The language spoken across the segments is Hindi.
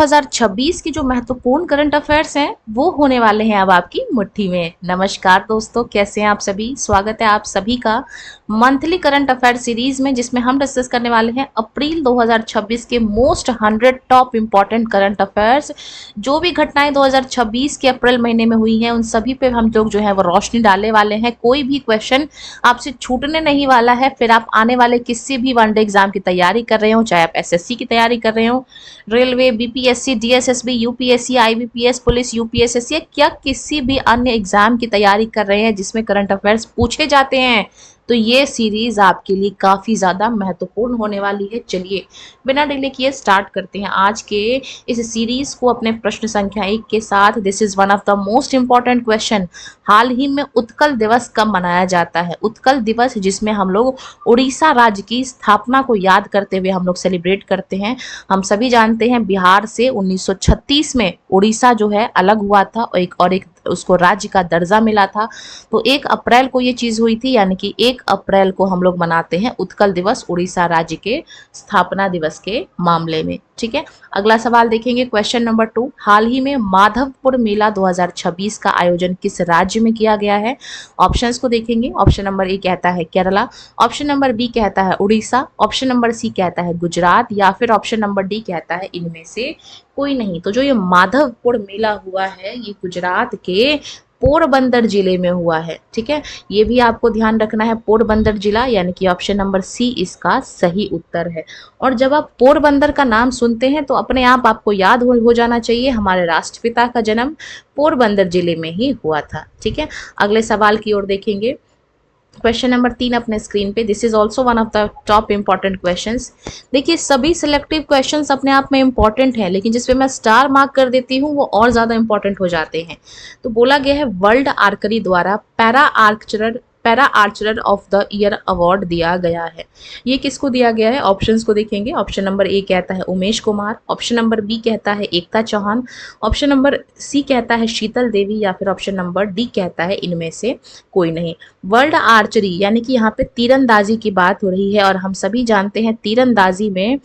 2026 की जो महत्वपूर्ण करंट अफेयर्स हैं वो होने वाले हैं अब आपकी मुट्ठी में। नमस्कार दोस्तों, कैसे हैं आप सभी। स्वागत है आप सभी का मंथली करंट अफेयर सीरीज में, जिसमें हम डिस्कस करने वाले हैं अप्रैल 2026 के most 100 top important current affairs. जो भी घटनाएं 2026 के अप्रैल महीने में हुई हैं उन सभी पे हम लोग जो है वो रोशनी डालने वाले हैं। कोई भी क्वेश्चन आपसे छूटने नहीं वाला है। फिर आप आने वाले किसी भी वनडे एग्जाम की तैयारी कर रहे हो, चाहे आप एसएससी की तैयारी कर रहे हो, railway, BPSC, DSSB, UPSC, IBPS, police, UPSSC, क्या किसी भी अन्य एग्जाम की तैयारी कर रहे हैं जिसमें करंट अफेयर्स पूछे जाते हैं, तो ये सीरीज आपके लिए काफी ज्यादा महत्वपूर्ण होने वाली है। चलिए बिना डिले किए स्टार्ट करते हैं आज के इस सीरीज को अपने प्रश्न संख्या 1 के साथ। This is one of the most important question. हाल ही में उत्कल दिवस कब मनाया जाता है? उत्कल दिवस, जिसमें हम लोग उड़ीसा राज्य की स्थापना को याद करते हुए हम लोग सेलिब्रेट करते हैं। हम सभी जानते हैं बिहार से 1936 में उड़ीसा जो है अलग हुआ था और एक उसको राज्य का दर्जा मिला था। तो 1 अप्रैल को ये चीज हुई थी, यानी कि 1 अप्रैल को हम लोग मनाते हैं उत्कल दिवस उड़ीसा राज्य के स्थापना दिवस के मामले में। ठीक है, अगला सवाल देखेंगे, क्वेश्चन नंबर 2। हाल ही में माधवपुर मेला 2026 का आयोजन किस राज्य में किया गया है? ऑप्शंस को देखेंगे। ऑप्शन नंबर ए कहता है केरला, ऑप्शन नंबर बी कहता है उड़ीसा, ऑप्शन नंबर सी कहता है गुजरात, या फिर ऑप्शन नंबर डी कहता है इनमें से कोई नहीं। तो जो ये माधवपुर मेला हुआ है ये गुजरात के पोरबंदर जिले में हुआ है। ठीक है, ये भी आपको ध्यान रखना है, पोरबंदर जिला, यानी कि ऑप्शन नंबर सी इसका सही उत्तर है। और जब आप पोरबंदर का नाम सुनते हैं तो अपने आप आपको याद हो जाना चाहिए हमारे राष्ट्रपिता का जन्म पोरबंदर जिले में ही हुआ था। ठीक है, अगले सवाल की ओर देखेंगे, क्वेश्चन नंबर 3 अपने स्क्रीन पे। This is also one of the top important questions. देखिए सभी सिलेक्टिव क्वेश्चंस अपने आप में इंपॉर्टेंट है, लेकिन जिसपे मैं स्टार मार्क कर देती हूँ वो और ज्यादा इंपॉर्टेंट हो जाते हैं। तो बोला गया है वर्ल्ड आर्करी द्वारा para archer of the year award दिया गया है। ये किसको दिया गया है? ऑप्शंस को देखेंगे। ऑप्शन नंबर ए कहता है Umesh Kumar, option number B कहता है Ekta Chauhan, option number C कहता है शीतल देवी, या फिर ऑप्शन नंबर डी कहता है इनमें से कोई नहीं। वर्ल्ड आर्चरी यानी कि यहाँ पे तीरंदाजी की बात हो रही है, और हम सभी जानते हैं तीरंदाजी में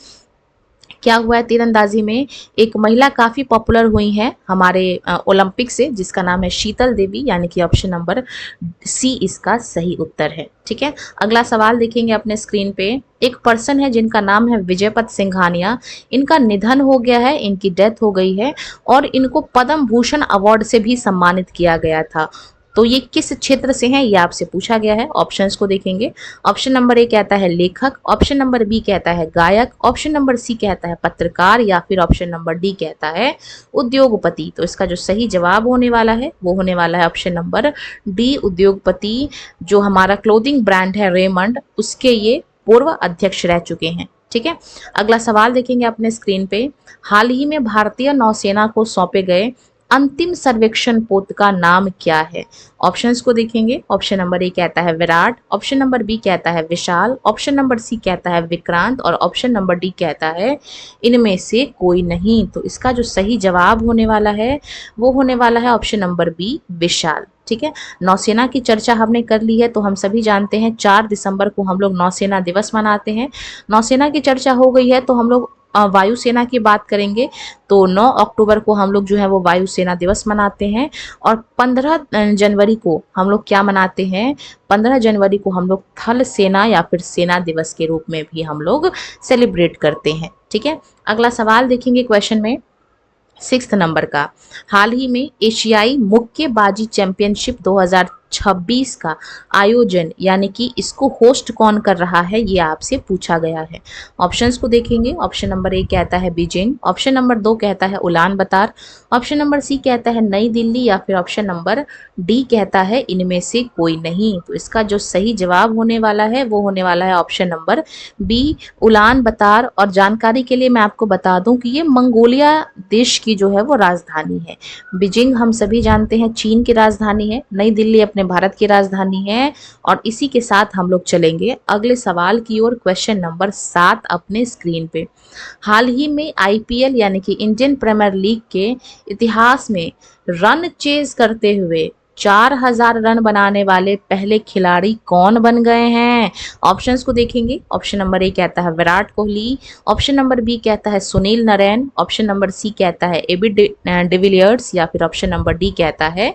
क्या हुआ है। तीरंदाजी में एक महिला काफी पॉपुलर हुई है हमारे ओलंपिक से, जिसका नाम है शीतल देवी, यानी कि ऑप्शन नंबर सी इसका सही उत्तर है। ठीक है, अगला सवाल देखेंगे अपने स्क्रीन पे। एक पर्सन है जिनका नाम है विजयपत सिंघानिया, इनका निधन हो गया है, इनकी डेथ हो गई है, और इनको पद्म भूषण अवार्ड से भी सम्मानित किया गया था। तो ये किस क्षेत्र से हैं ये आपसे पूछा गया है। ऑप्शंस को देखेंगे। ऑप्शन नंबर ए कहता है लेखक, ऑप्शन नंबर बी कहता है गायक, ऑप्शन नंबर सी कहता है पत्रकार, या फिर ऑप्शन नंबर डी कहता है उद्योगपति। तो इसका जो सही जवाब होने वाला है वो होने वाला है ऑप्शन नंबर डी, उद्योगपति। जो हमारा क्लोथिंग ब्रांड है रेमंड, उसके ये पूर्व अध्यक्ष रह चुके हैं। ठीक है, अगला सवाल देखेंगे अपने स्क्रीन पे। हाल ही में भारतीय नौसेना को सौंपे गए अंतिम सर्वेक्षण पोत का नाम क्या है? ऑप्शंस को देखेंगे। ऑप्शन नंबर ए कहता है विराट, ऑप्शन नंबर बी कहता है विशाल, ऑप्शन नंबर सी कहता है विक्रांत, और ऑप्शन नंबर डी कहता है इनमें से कोई नहीं। तो इसका जो सही जवाब होने वाला है वो होने वाला है ऑप्शन नंबर बी, विशाल। ठीक है, नौसेना की चर्चा हमने कर ली है, तो हम सभी जानते हैं 4 दिसंबर को हम लोग नौसेना दिवस मनाते हैं। नौसेना की चर्चा हो गई है तो हम लोग वायुसेना की बात करेंगे। तो 9 अक्टूबर को हम लोग जो है वो वायुसेना दिवस मनाते हैं, और 15 जनवरी को हम लोग क्या मनाते हैं? 15 जनवरी को हम लोग थल सेना या फिर सेना दिवस के रूप में भी हम लोग सेलिब्रेट करते हैं। ठीक है, अगला सवाल देखेंगे क्वेश्चन में 6 नंबर का। हाल ही में एशियाई मुक्केबाजी चैंपियनशिप 2026 का आयोजन यानी कि इसको होस्ट कौन कर रहा है ये आपसे पूछा गया है। ऑप्शंस को देखेंगे। ऑप्शन नंबर ए कहता है बीजिंग, ऑप्शन नंबर 2 कहता है उलान बतर, ऑप्शन नंबर सी कहता है नई दिल्ली, या फिर ऑप्शन नंबर डी कहता है इनमें से कोई नहीं। तो इसका जो सही जवाब होने वाला है वो होने वाला है ऑप्शन नंबर बी, उलान बतर। और जानकारी के लिए मैं आपको बता दूं कि ये मंगोलिया देश की जो है वो राजधानी है। बीजिंग हम सभी जानते हैं चीन की राजधानी है, नई दिल्ली अपने भारत की राजधानी है। और इसी के साथ हम लोग चलेंगे अगले सवाल की ओर, क्वेश्चन नंबर 7 अपने स्क्रीन पे। हाल ही में आईपीएल यानी कि इंडियन प्रीमियर लीग के इतिहास में रन चेज करते हुए 4000 रन बनाने वाले पहले खिलाड़ी कौन बन गए हैं? ऑप्शंस को देखेंगे। ऑप्शन नंबर ए कहता है Virat Kohli, option number B कहता है Sunil Narine, option number C कहता है एबी डिविलियर्स, या फिर ऑप्शन नंबर डी कहता है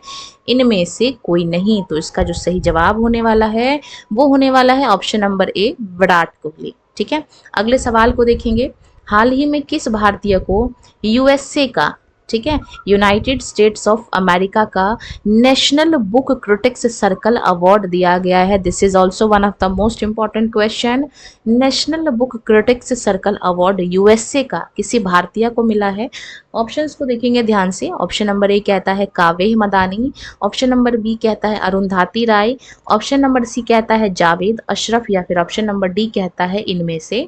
इनमें से कोई नहीं। तो इसका जो सही जवाब होने वाला है वो होने वाला है ऑप्शन नंबर ए विराट कोहली। ठीक है, अगले सवाल को देखेंगे। हाल ही में किस भारतीय को यूएसए का, ठीक है, यूनाइटेड स्टेट्स ऑफ अमेरिका का national book critics circle award दिया गया है? This is also one of the most important question. National book critics circle award USA का किसी भारतीय को मिला है? ऑप्शंस को देखेंगे ध्यान से। ऑप्शन नंबर ए कहता है कावेह मदानी, ऑप्शन नंबर बी कहता है अरुंधति राय, ऑप्शन नंबर सी कहता है जावेद अशरफ, या फिर ऑप्शन नंबर डी कहता है इनमें से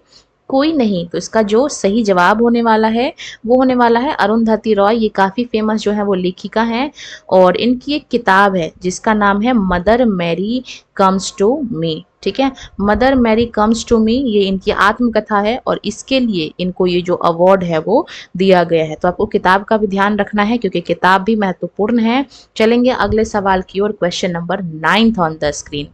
कोई नहीं। तो इसका जो सही जवाब होने वाला है वो होने वाला है अरुंधति रॉय। ये काफ़ी फेमस जो है वो लेखिका हैं और इनकी एक किताब है जिसका नाम है Mother Mary comes to me. ठीक है, Mother Mary comes to me ये इनकी आत्मकथा है और इसके लिए इनको ये जो अवार्ड है वो दिया गया है। तो आपको किताब का भी ध्यान रखना है क्योंकि किताब भी महत्वपूर्ण है। चलेंगे अगले सवाल की ओर। Question number 9 on the screen.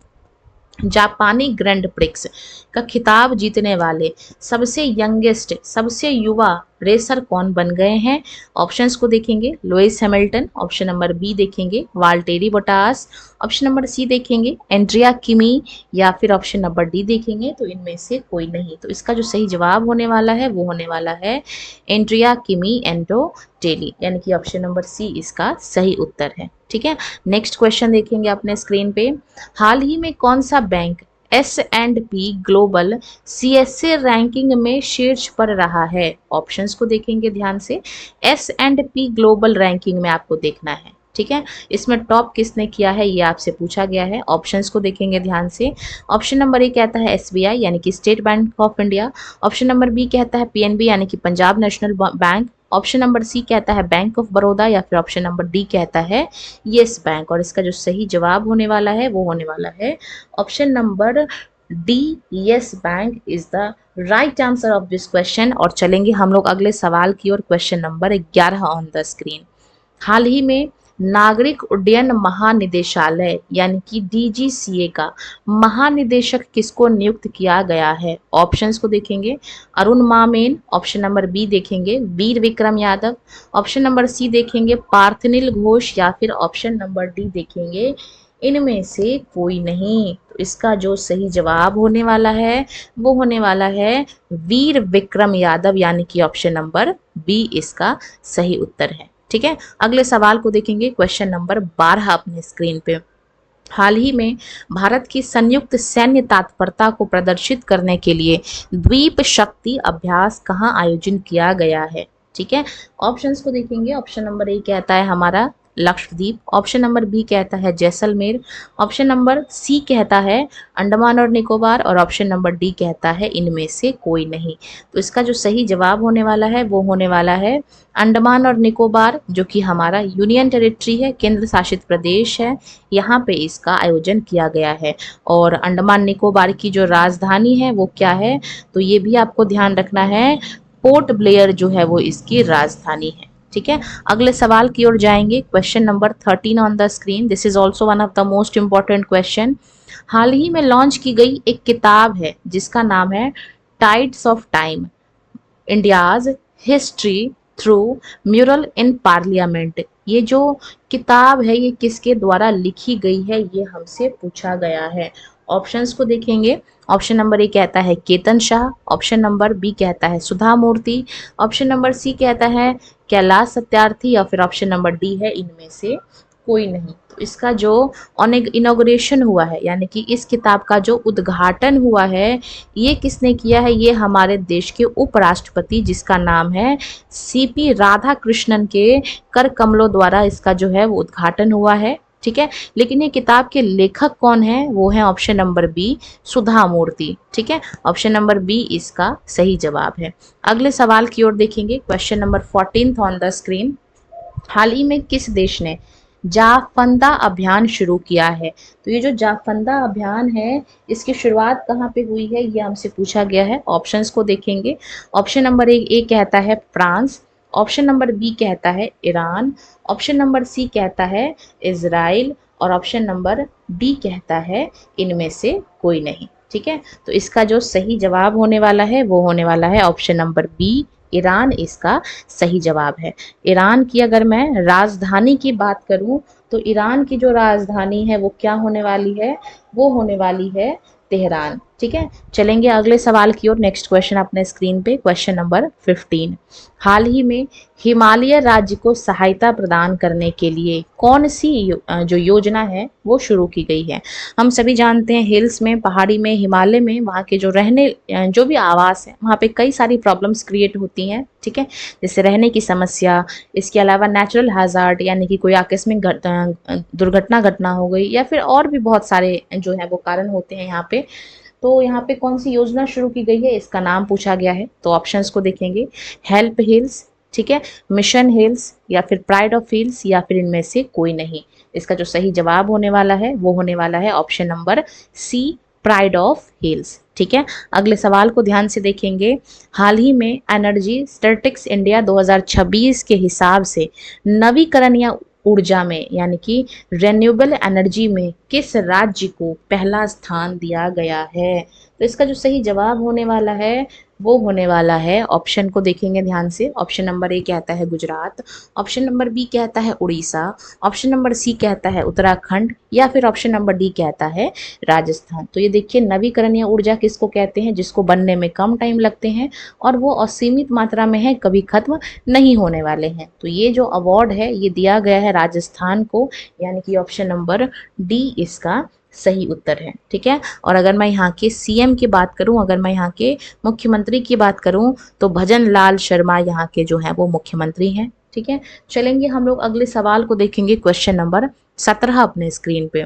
जापानी ग्रैंड प्रिक्स का खिताब जीतने वाले सबसे यंगेस्ट, सबसे युवा रेसर कौन बन गए हैं? ऑप्शंस को देखेंगे। Lewis Hamilton, option number B देखेंगे Valtteri Bottas, option number C देखेंगे एंड्रिया किमी, या फिर ऑप्शन नंबर डी देखेंगे तो इनमें से कोई नहीं। तो इसका जो सही जवाब होने वाला है वो होने वाला है एंड्रिया किमी एंडो टेली, यानी कि ऑप्शन नंबर सी इसका सही उत्तर है। ठीक है, नेक्स्ट क्वेश्चन देखेंगे अपने स्क्रीन पे। हाल ही में कौन सा bank S&P global CSA ranking में शीर्ष पर रहा है? ऑप्शंस को देखेंगे ध्यान से। S&P ग्लोबल रैंकिंग में आपको देखना है। ठीक है, इसमें टॉप किसने किया है ये आपसे पूछा गया है। ऑप्शंस को देखेंगे ध्यान से। ऑप्शन नंबर ए कहता है SBI यानी कि State Bank of India, option number B कहता है PNB यानी कि Punjab National Bank, option number C कहता है बैंक ऑफ बड़ौदा, या फिर ऑप्शन नंबर डी कहता है येस बैंक। और इसका जो सही जवाब होने वाला है वो होने वाला है option number D, Yes Bank is the right answer of this question. और चलेंगे हम लोग अगले सवाल की ओर। Question number 11 on the screen. हाल ही में नागरिक उड्डयन महानिदेशालय यानी कि DGCA का महानिदेशक किसको नियुक्त किया गया है? ऑप्शंस को देखेंगे। Arun Mammen, option number B देखेंगे Veer Vikram Yadav, option number C देखेंगे पार्थनिल घोष, या फिर ऑप्शन नंबर डी देखेंगे इनमें से कोई नहीं। तो इसका जो सही जवाब होने वाला है वो होने वाला है वीर विक्रम यादव, यानी कि ऑप्शन नंबर बी इसका सही उत्तर है। ठीक है, अगले सवाल को देखेंगे। क्वेश्चन नंबर 12 अपने स्क्रीन पे। हाल ही में भारत की संयुक्त सैन्य तत्परता को प्रदर्शित करने के लिए द्वीप शक्ति अभ्यास कहाँ आयोजन किया गया है? ठीक है, ऑप्शंस को देखेंगे। ऑप्शन नंबर ए कहता है हमारा लक्षद्वीप, ऑप्शन नंबर बी कहता है जैसलमेर, ऑप्शन नंबर सी कहता है अंडमान और निकोबार, और ऑप्शन नंबर डी कहता है इनमें से कोई नहीं। तो इसका जो सही जवाब होने वाला है वो होने वाला है अंडमान और निकोबार, जो कि हमारा यूनियन टेरिटरी है, केंद्र शासित प्रदेश है, यहाँ पे इसका आयोजन किया गया है। और अंडमान निकोबार की जो राजधानी है वो क्या है? तो ये भी आपको ध्यान रखना है, पोर्ट ब्लेयर जो है वो इसकी राजधानी है। ठीक है, अगले सवाल की ओर जाएंगे। Question number 13 on the screen. This is also one of the most important question. हाल ही में लॉन्च की गई एक किताब है जिसका नाम है tides of time, India's history through mural in parliament. ये जो किताब है ये किसके द्वारा लिखी गई है ये हमसे पूछा गया है। ऑप्शंस को देखेंगे। ऑप्शन नंबर ए कहता है Ketan Shah, option number B कहता है सुधा मूर्ति, ऑप्शन नंबर सी कहता है कैलाश सत्यार्थी, या फिर ऑप्शन नंबर डी है इनमें से कोई नहीं। तो इसका जो इनॉग्रेशन हुआ है यानी कि इस किताब का जो उद्घाटन हुआ है ये किसने किया है? ये हमारे देश के उपराष्ट्रपति जिसका नाम है CP राधाकृष्णन के कर कमलों द्वारा इसका जो है वो उद्घाटन हुआ है। ठीक है, लेकिन ये किताब के लेखक कौन है? वो है ऑप्शन नंबर बी सुधा मूर्ति। ठीक है, ऑप्शन नंबर बी इसका सही जवाब है। अगले सवाल की ओर देखेंगे। Question number 14 on the screen. हाल ही में किस देश ने जाफंदा अभियान शुरू किया है? तो ये जो जाफंदा अभियान है इसकी शुरुआत कहाँ पे हुई है ये हमसे पूछा गया है। ऑप्शंस को देखेंगे। ऑप्शन नंबर ए कहता है फ्रांस, ऑप्शन नंबर बी कहता है ईरान, ऑप्शन नंबर सी कहता है इजराइल, और ऑप्शन नंबर डी कहता है इनमें से कोई नहीं। ठीक है, तो इसका जो सही जवाब होने वाला है वो होने वाला है ऑप्शन नंबर बी, ईरान इसका सही जवाब है। ईरान की अगर मैं राजधानी की बात करूं तो ईरान की जो राजधानी है वो क्या होने वाली है, वो होने वाली है तेहरान। ठीक है, चलेंगे अगले सवाल की ओर। नेक्स्ट क्वेश्चन अपने स्क्रीन पे, क्वेश्चन नंबर 15। हाल ही में हिमालय राज्य को सहायता प्रदान करने के लिए कौन सी जो योजना है वो शुरू की गई है। हम सभी जानते हैं हिल्स में, पहाड़ी में, हिमालय में वहाँ के जो रहने जो भी आवास है वहाँ पे कई सारी प्रॉब्लम्स क्रिएट होती हैं। ठीक है, जैसे रहने की समस्या, इसके अलावा नेचुरल हैजार्ड यानी कि कोई आकस्मिक दुर्घटना घटना हो गई, या फिर और भी बहुत सारे जो है वो कारण होते हैं यहाँ पे। तो यहाँ पे कौन सी योजना शुरू की गई है इसका नाम पूछा गया है। तो ऑप्शंस को देखेंगे, हेल्प हिल्स, ठीक है, मिशन हिल्स, या फिर प्राइड ऑफ हिल्स, या फिर इनमें से कोई नहीं। इसका जो सही जवाब होने वाला है वो होने वाला है option number C, pride of hills. ठीक है, अगले सवाल को ध्यान से देखेंगे। हाल ही में एनर्जी स्टैटिस्टिक्स इंडिया 2026 के हिसाब से नवीकरण या ऊर्जा में यानी कि रेन्यूएबल एनर्जी में किस राज्य को पहला स्थान दिया गया है। तो इसका जो सही जवाब होने वाला है वो होने वाला है, ऑप्शन को देखेंगे ध्यान से। ऑप्शन नंबर ए कहता है गुजरात, ऑप्शन नंबर बी कहता है उड़ीसा, ऑप्शन नंबर सी कहता है उत्तराखंड, या फिर ऑप्शन नंबर डी कहता है राजस्थान। तो ये देखिए, नवीकरणीय ऊर्जा किसको कहते हैं, जिसको बनने में कम टाइम लगते हैं और वो असीमित मात्रा में है, कभी खत्म नहीं होने वाले हैं। तो ये जो अवार्ड है ये दिया गया है राजस्थान को, यानी कि ऑप्शन नंबर डी इसका सही उत्तर है। ठीक है, और अगर मैं यहाँ के सीएम की बात करूँ, अगर मैं यहाँ के मुख्यमंत्री की बात करूँ तो भजन लाल शर्मा यहाँ के जो हैं वो मुख्यमंत्री हैं। ठीक है, चलेंगे हम लोग अगले सवाल को देखेंगे, क्वेश्चन नंबर 17 अपने स्क्रीन पे।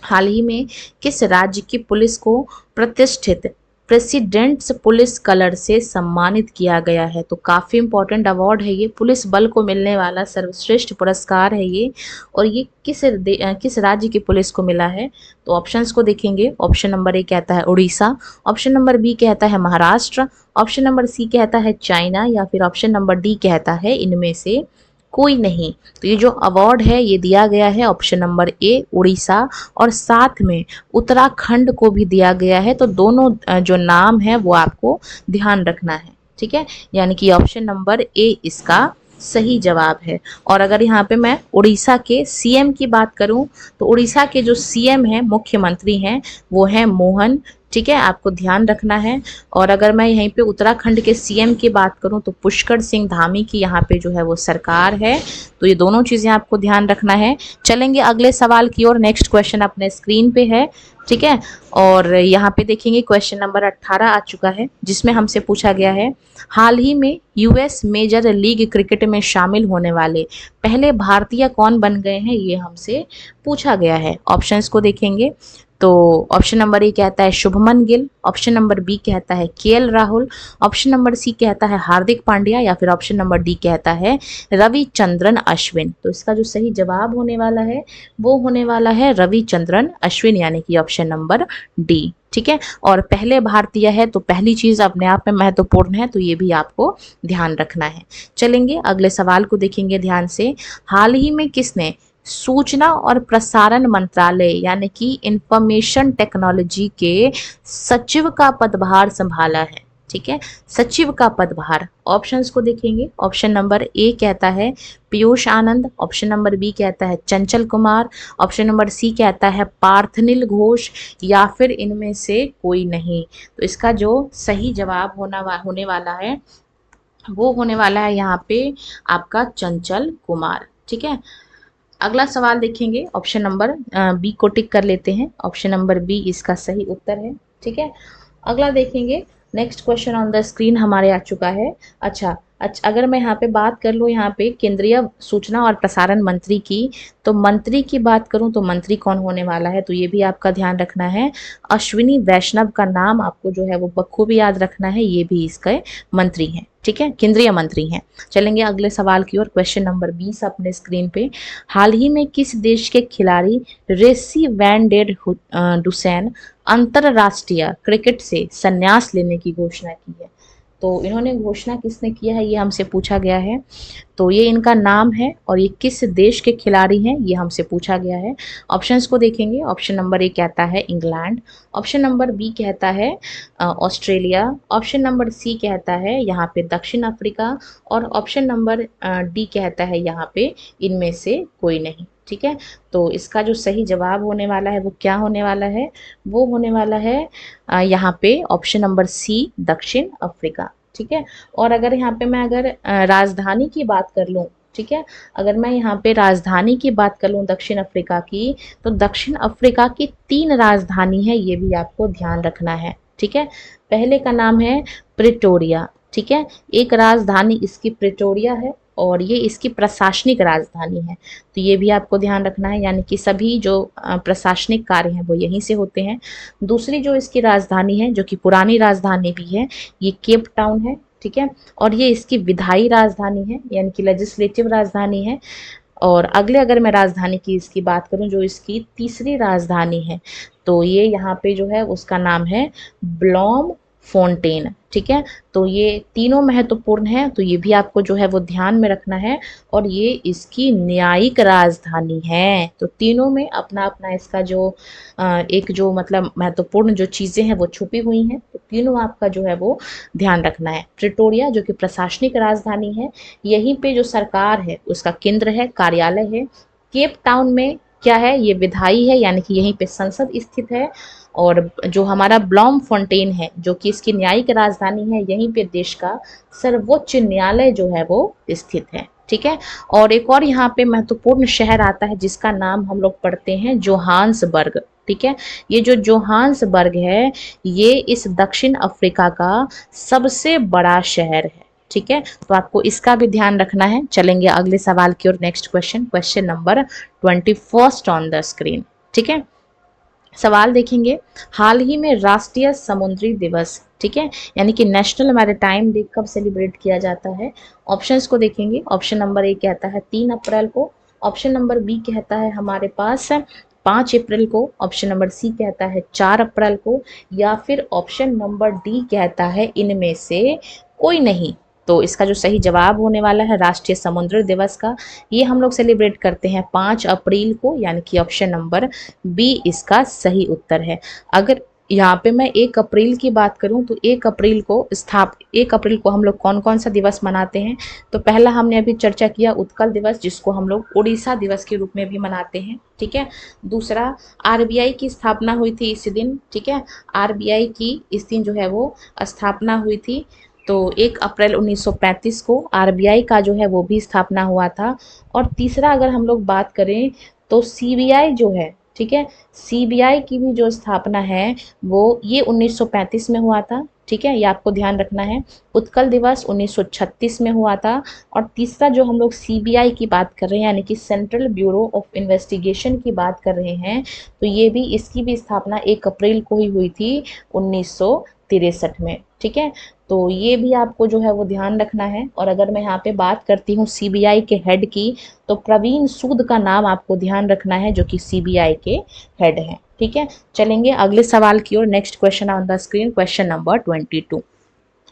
हाल ही में किस राज्य की पुलिस को प्रतिष्ठित प्रेसिडेंट्स पुलिस कलर से सम्मानित किया गया है। तो काफ़ी इंपॉर्टेंट अवार्ड है ये, पुलिस बल को मिलने वाला सर्वश्रेष्ठ पुरस्कार है ये, और ये किस राज्य की पुलिस को मिला है। तो ऑप्शंस को देखेंगे, ऑप्शन नंबर ए कहता है उड़ीसा, ऑप्शन नंबर बी कहता है महाराष्ट्र, ऑप्शन नंबर सी कहता है चाइना, या फिर ऑप्शन नंबर डी कहता है इनमें से कोई नहीं। तो ये जो अवार्ड है ये दिया गया है ऑप्शन नंबर ए उड़ीसा, और साथ में उत्तराखंड को भी दिया गया है। तो दोनों जो नाम है वो आपको ध्यान रखना है। ठीक है, यानी कि ऑप्शन नंबर ए इसका सही जवाब है। और अगर यहाँ पे मैं उड़ीसा के सीएम की बात करूं तो उड़ीसा के जो सीएम हैं, मुख्यमंत्री हैं, वो हैं मोहन। ठीक है, आपको ध्यान रखना है। और अगर मैं यहीं पे उत्तराखंड के सीएम की बात करूं तो पुष्कर सिंह धामी की यहाँ पे जो है वो सरकार है। तो ये दोनों चीज़ें आपको ध्यान रखना है। चलेंगे अगले सवाल की ओर। नेक्स्ट क्वेश्चन अपने स्क्रीन पे है। ठीक है, और यहाँ पे देखेंगे क्वेश्चन नंबर 18 आ चुका है, जिसमें हमसे पूछा गया है हाल ही में यूएस मेजर लीग क्रिकेट में शामिल होने वाले पहले भारतीय कौन बन गए हैं, ये हमसे पूछा गया है। ऑप्शंस को देखेंगे तो ऑप्शन नंबर ए कहता है Shubman Gill, option number B कहता है KL Rahul, option number C कहता है हार्दिक पांड्या, या फिर ऑप्शन नंबर डी कहता है रविचंद्रन अश्विन। तो इसका जो सही जवाब होने वाला है वो होने वाला है रविचंद्रन अश्विन, यानी कि ऑप्शन नंबर डी। ठीक है, और पहले भारतीय है तो पहली चीज अपने आप में महत्वपूर्ण है, तो ये भी आपको ध्यान रखना है। चलेंगे अगले सवाल को देखेंगे ध्यान से। हाल ही में किसने सूचना और प्रसारण मंत्रालय यानी कि इंफॉर्मेशन टेक्नोलॉजी के सचिव का पदभार संभाला है। ठीक है, सचिव का पदभार। ऑप्शंस को देखेंगे, ऑप्शन नंबर ए कहता है पीयूष आनंद, ऑप्शन नंबर बी कहता है Chanchal Kumar, option number C कहता है पार्थनिल घोष, या फिर इनमें से कोई नहीं। तो इसका जो सही जवाब होने वाला है वो होने वाला है यहाँ पे आपका चंचल कुमार। ठीक है, अगला सवाल देखेंगे, ऑप्शन नंबर बी को टिक कर लेते हैं, ऑप्शन नंबर बी इसका सही उत्तर है। ठीक है, अगला देखेंगे। Next question on the screen हमारे आ चुका है। अच्छा, अगर मैं यहाँ पे बात कर लूँ यहाँ पे केंद्रीय सूचना और प्रसारण मंत्री की, तो मंत्री की बात करूँ तो मंत्री कौन होने वाला है, तो ये भी आपका ध्यान रखना है। अश्विनी वैष्णव का नाम आपको जो है वो बखूबी याद रखना है, ये भी इसके मंत्री हैं। ठीक है, केंद्रीय मंत्री हैं। चलेंगे अगले सवाल की ओर, क्वेश्चन नंबर 20 अपने स्क्रीन पे। हाल ही में किस देश के खिलाड़ी रेसी वैन डेर डुसैन अंतरराष्ट्रीय क्रिकेट से संन्यास लेने की घोषणा की है। तो इन्होंने घोषणा किसने किया है, ये हमसे पूछा गया है। तो ये इनका नाम है और ये किस देश के खिलाड़ी हैं, ये हमसे पूछा गया है। ऑप्शंस को देखेंगे। ऑप्शन नंबर ए कहता है इंग्लैंड, ऑप्शन नंबर बी कहता है ऑस्ट्रेलिया, ऑप्शन नंबर सी कहता है यहाँ पे दक्षिण अफ्रीका, और ऑप्शन नंबर डी कहता है यहाँ पे इनमें से कोई नहीं। ठीक है, तो इसका जो सही जवाब होने वाला है वो क्या होने वाला है, वो होने वाला है यहाँ पे ऑप्शन नंबर सी दक्षिण अफ्रीका। ठीक है, और अगर यहाँ पे मैं अगर राजधानी की बात कर लूँ, ठीक है, अगर मैं यहाँ पे राजधानी की बात कर लूँ दक्षिण अफ्रीका की, तो दक्षिण अफ्रीका की 3 राजधानी है, ये भी आपको ध्यान रखना है। ठीक है, पहले का नाम है प्रिटोरिया। ठीक है, एक राजधानी इसकी प्रिटोरिया है और ये इसकी प्रशासनिक राजधानी है, तो ये भी आपको ध्यान रखना है, यानी कि सभी जो प्रशासनिक कार्य हैं वो यहीं से होते हैं। दूसरी जो इसकी राजधानी है, जो कि पुरानी राजधानी भी है, ये केप टाउन है। ठीक है, और ये इसकी विधायी राजधानी है, यानी कि लेजिस्लेटिव राजधानी है। और अगले अगर मैं राजधानी की इसकी बात करूं, जो इसकी तीसरी राजधानी है, तो ये यहाँ पे जो है उसका नाम है ब्लॉम फोंटेन। ठीक है, तो ये तीनों महत्वपूर्ण हैं, तो ये भी आपको जो है वो ध्यान में रखना है, और ये इसकी न्यायिक राजधानी है। तो तीनों में अपना अपना इसका जो एक जो मतलब महत्वपूर्ण जो चीज़ें हैं वो छुपी हुई हैं, तो तीनों आपका जो है वो ध्यान रखना है। प्रिटोरिया जो कि प्रशासनिक राजधानी है, यहीं पे जो सरकार है उसका केंद्र है, कार्यालय है। केप टाउन में क्या है, ये विधायी है, यानी कि यहीं पे संसद स्थित है। और जो हमारा ब्लॉम फोंटेन है, जो कि इसकी न्यायिक राजधानी है, यहीं पे देश का सर्वोच्च न्यायालय जो है वो स्थित है। ठीक है, और एक और यहाँ पे महत्वपूर्ण शहर आता है जिसका नाम हम लोग पढ़ते हैं जोहान्सबर्ग। ठीक है, ये जो जोहान्सबर्ग है, ये इस दक्षिण अफ्रीका का सबसे बड़ा शहर है। ठीक है, तो आपको इसका भी ध्यान रखना है। चलेंगे अगले सवाल की ओर। Next question, question number 21 on the screen. ठीक है, सवाल देखेंगे, हाल ही में राष्ट्रीय समुद्री दिवस, ठीक है, यानी कि नेशनल मैरीटाइम डे कब सेलिब्रेट किया जाता है। ऑप्शंस को देखेंगे। ऑप्शन नंबर ए कहता है 3 अप्रैल को, ऑप्शन नंबर बी कहता है हमारे पास 5 अप्रैल को, ऑप्शन नंबर सी कहता है 4 अप्रैल को, या फिर ऑप्शन नंबर डी कहता है इनमें से कोई नहीं। तो इसका जो सही जवाब होने वाला है राष्ट्रीय समुद्र दिवस का, ये हम लोग सेलिब्रेट करते हैं 5 अप्रैल को, यानी कि ऑप्शन नंबर बी इसका सही उत्तर है। अगर यहाँ पे मैं 1 अप्रैल की बात करूँ तो 1 अप्रैल को हम लोग कौन कौन सा दिवस मनाते हैं, तो पहला हमने अभी चर्चा किया उत्कल दिवस, जिसको हम लोग उड़ीसा दिवस के रूप में भी मनाते हैं। ठीक है, दूसरा आरबीआई की स्थापना हुई थी इसी दिन। ठीक है, आरबीआई की इस दिन जो है वो स्थापना हुई थी, तो 1 अप्रैल 1935 को आरबीआई का जो है वो भी स्थापना हुआ था। और तीसरा अगर हम लोग बात करें तो सीबीआई जो है, ठीक है, सीबीआई की भी जो स्थापना है वो ये 1935 में हुआ था। ठीक है, ये आपको ध्यान रखना है। उत्कल दिवस 1936 में हुआ था। और तीसरा जो हम लोग सीबीआई की बात कर रहे हैं, यानी कि सेंट्रल ब्यूरो ऑफ इन्वेस्टिगेशन की बात कर रहे हैं, तो ये भी इसकी भी स्थापना 1 अप्रैल को ही हुई थी 1963 में। ठीक है, तो ये भी आपको जो है वो ध्यान रखना है। और अगर मैं यहाँ पे बात करती हूँ सीबीआई के हेड की, तो प्रवीण सूद का नाम आपको ध्यान रखना है, जो कि सीबीआई के हेड हैं। ठीक है, चलेंगे अगले सवाल की ओर। Next question on the screen, question number 22।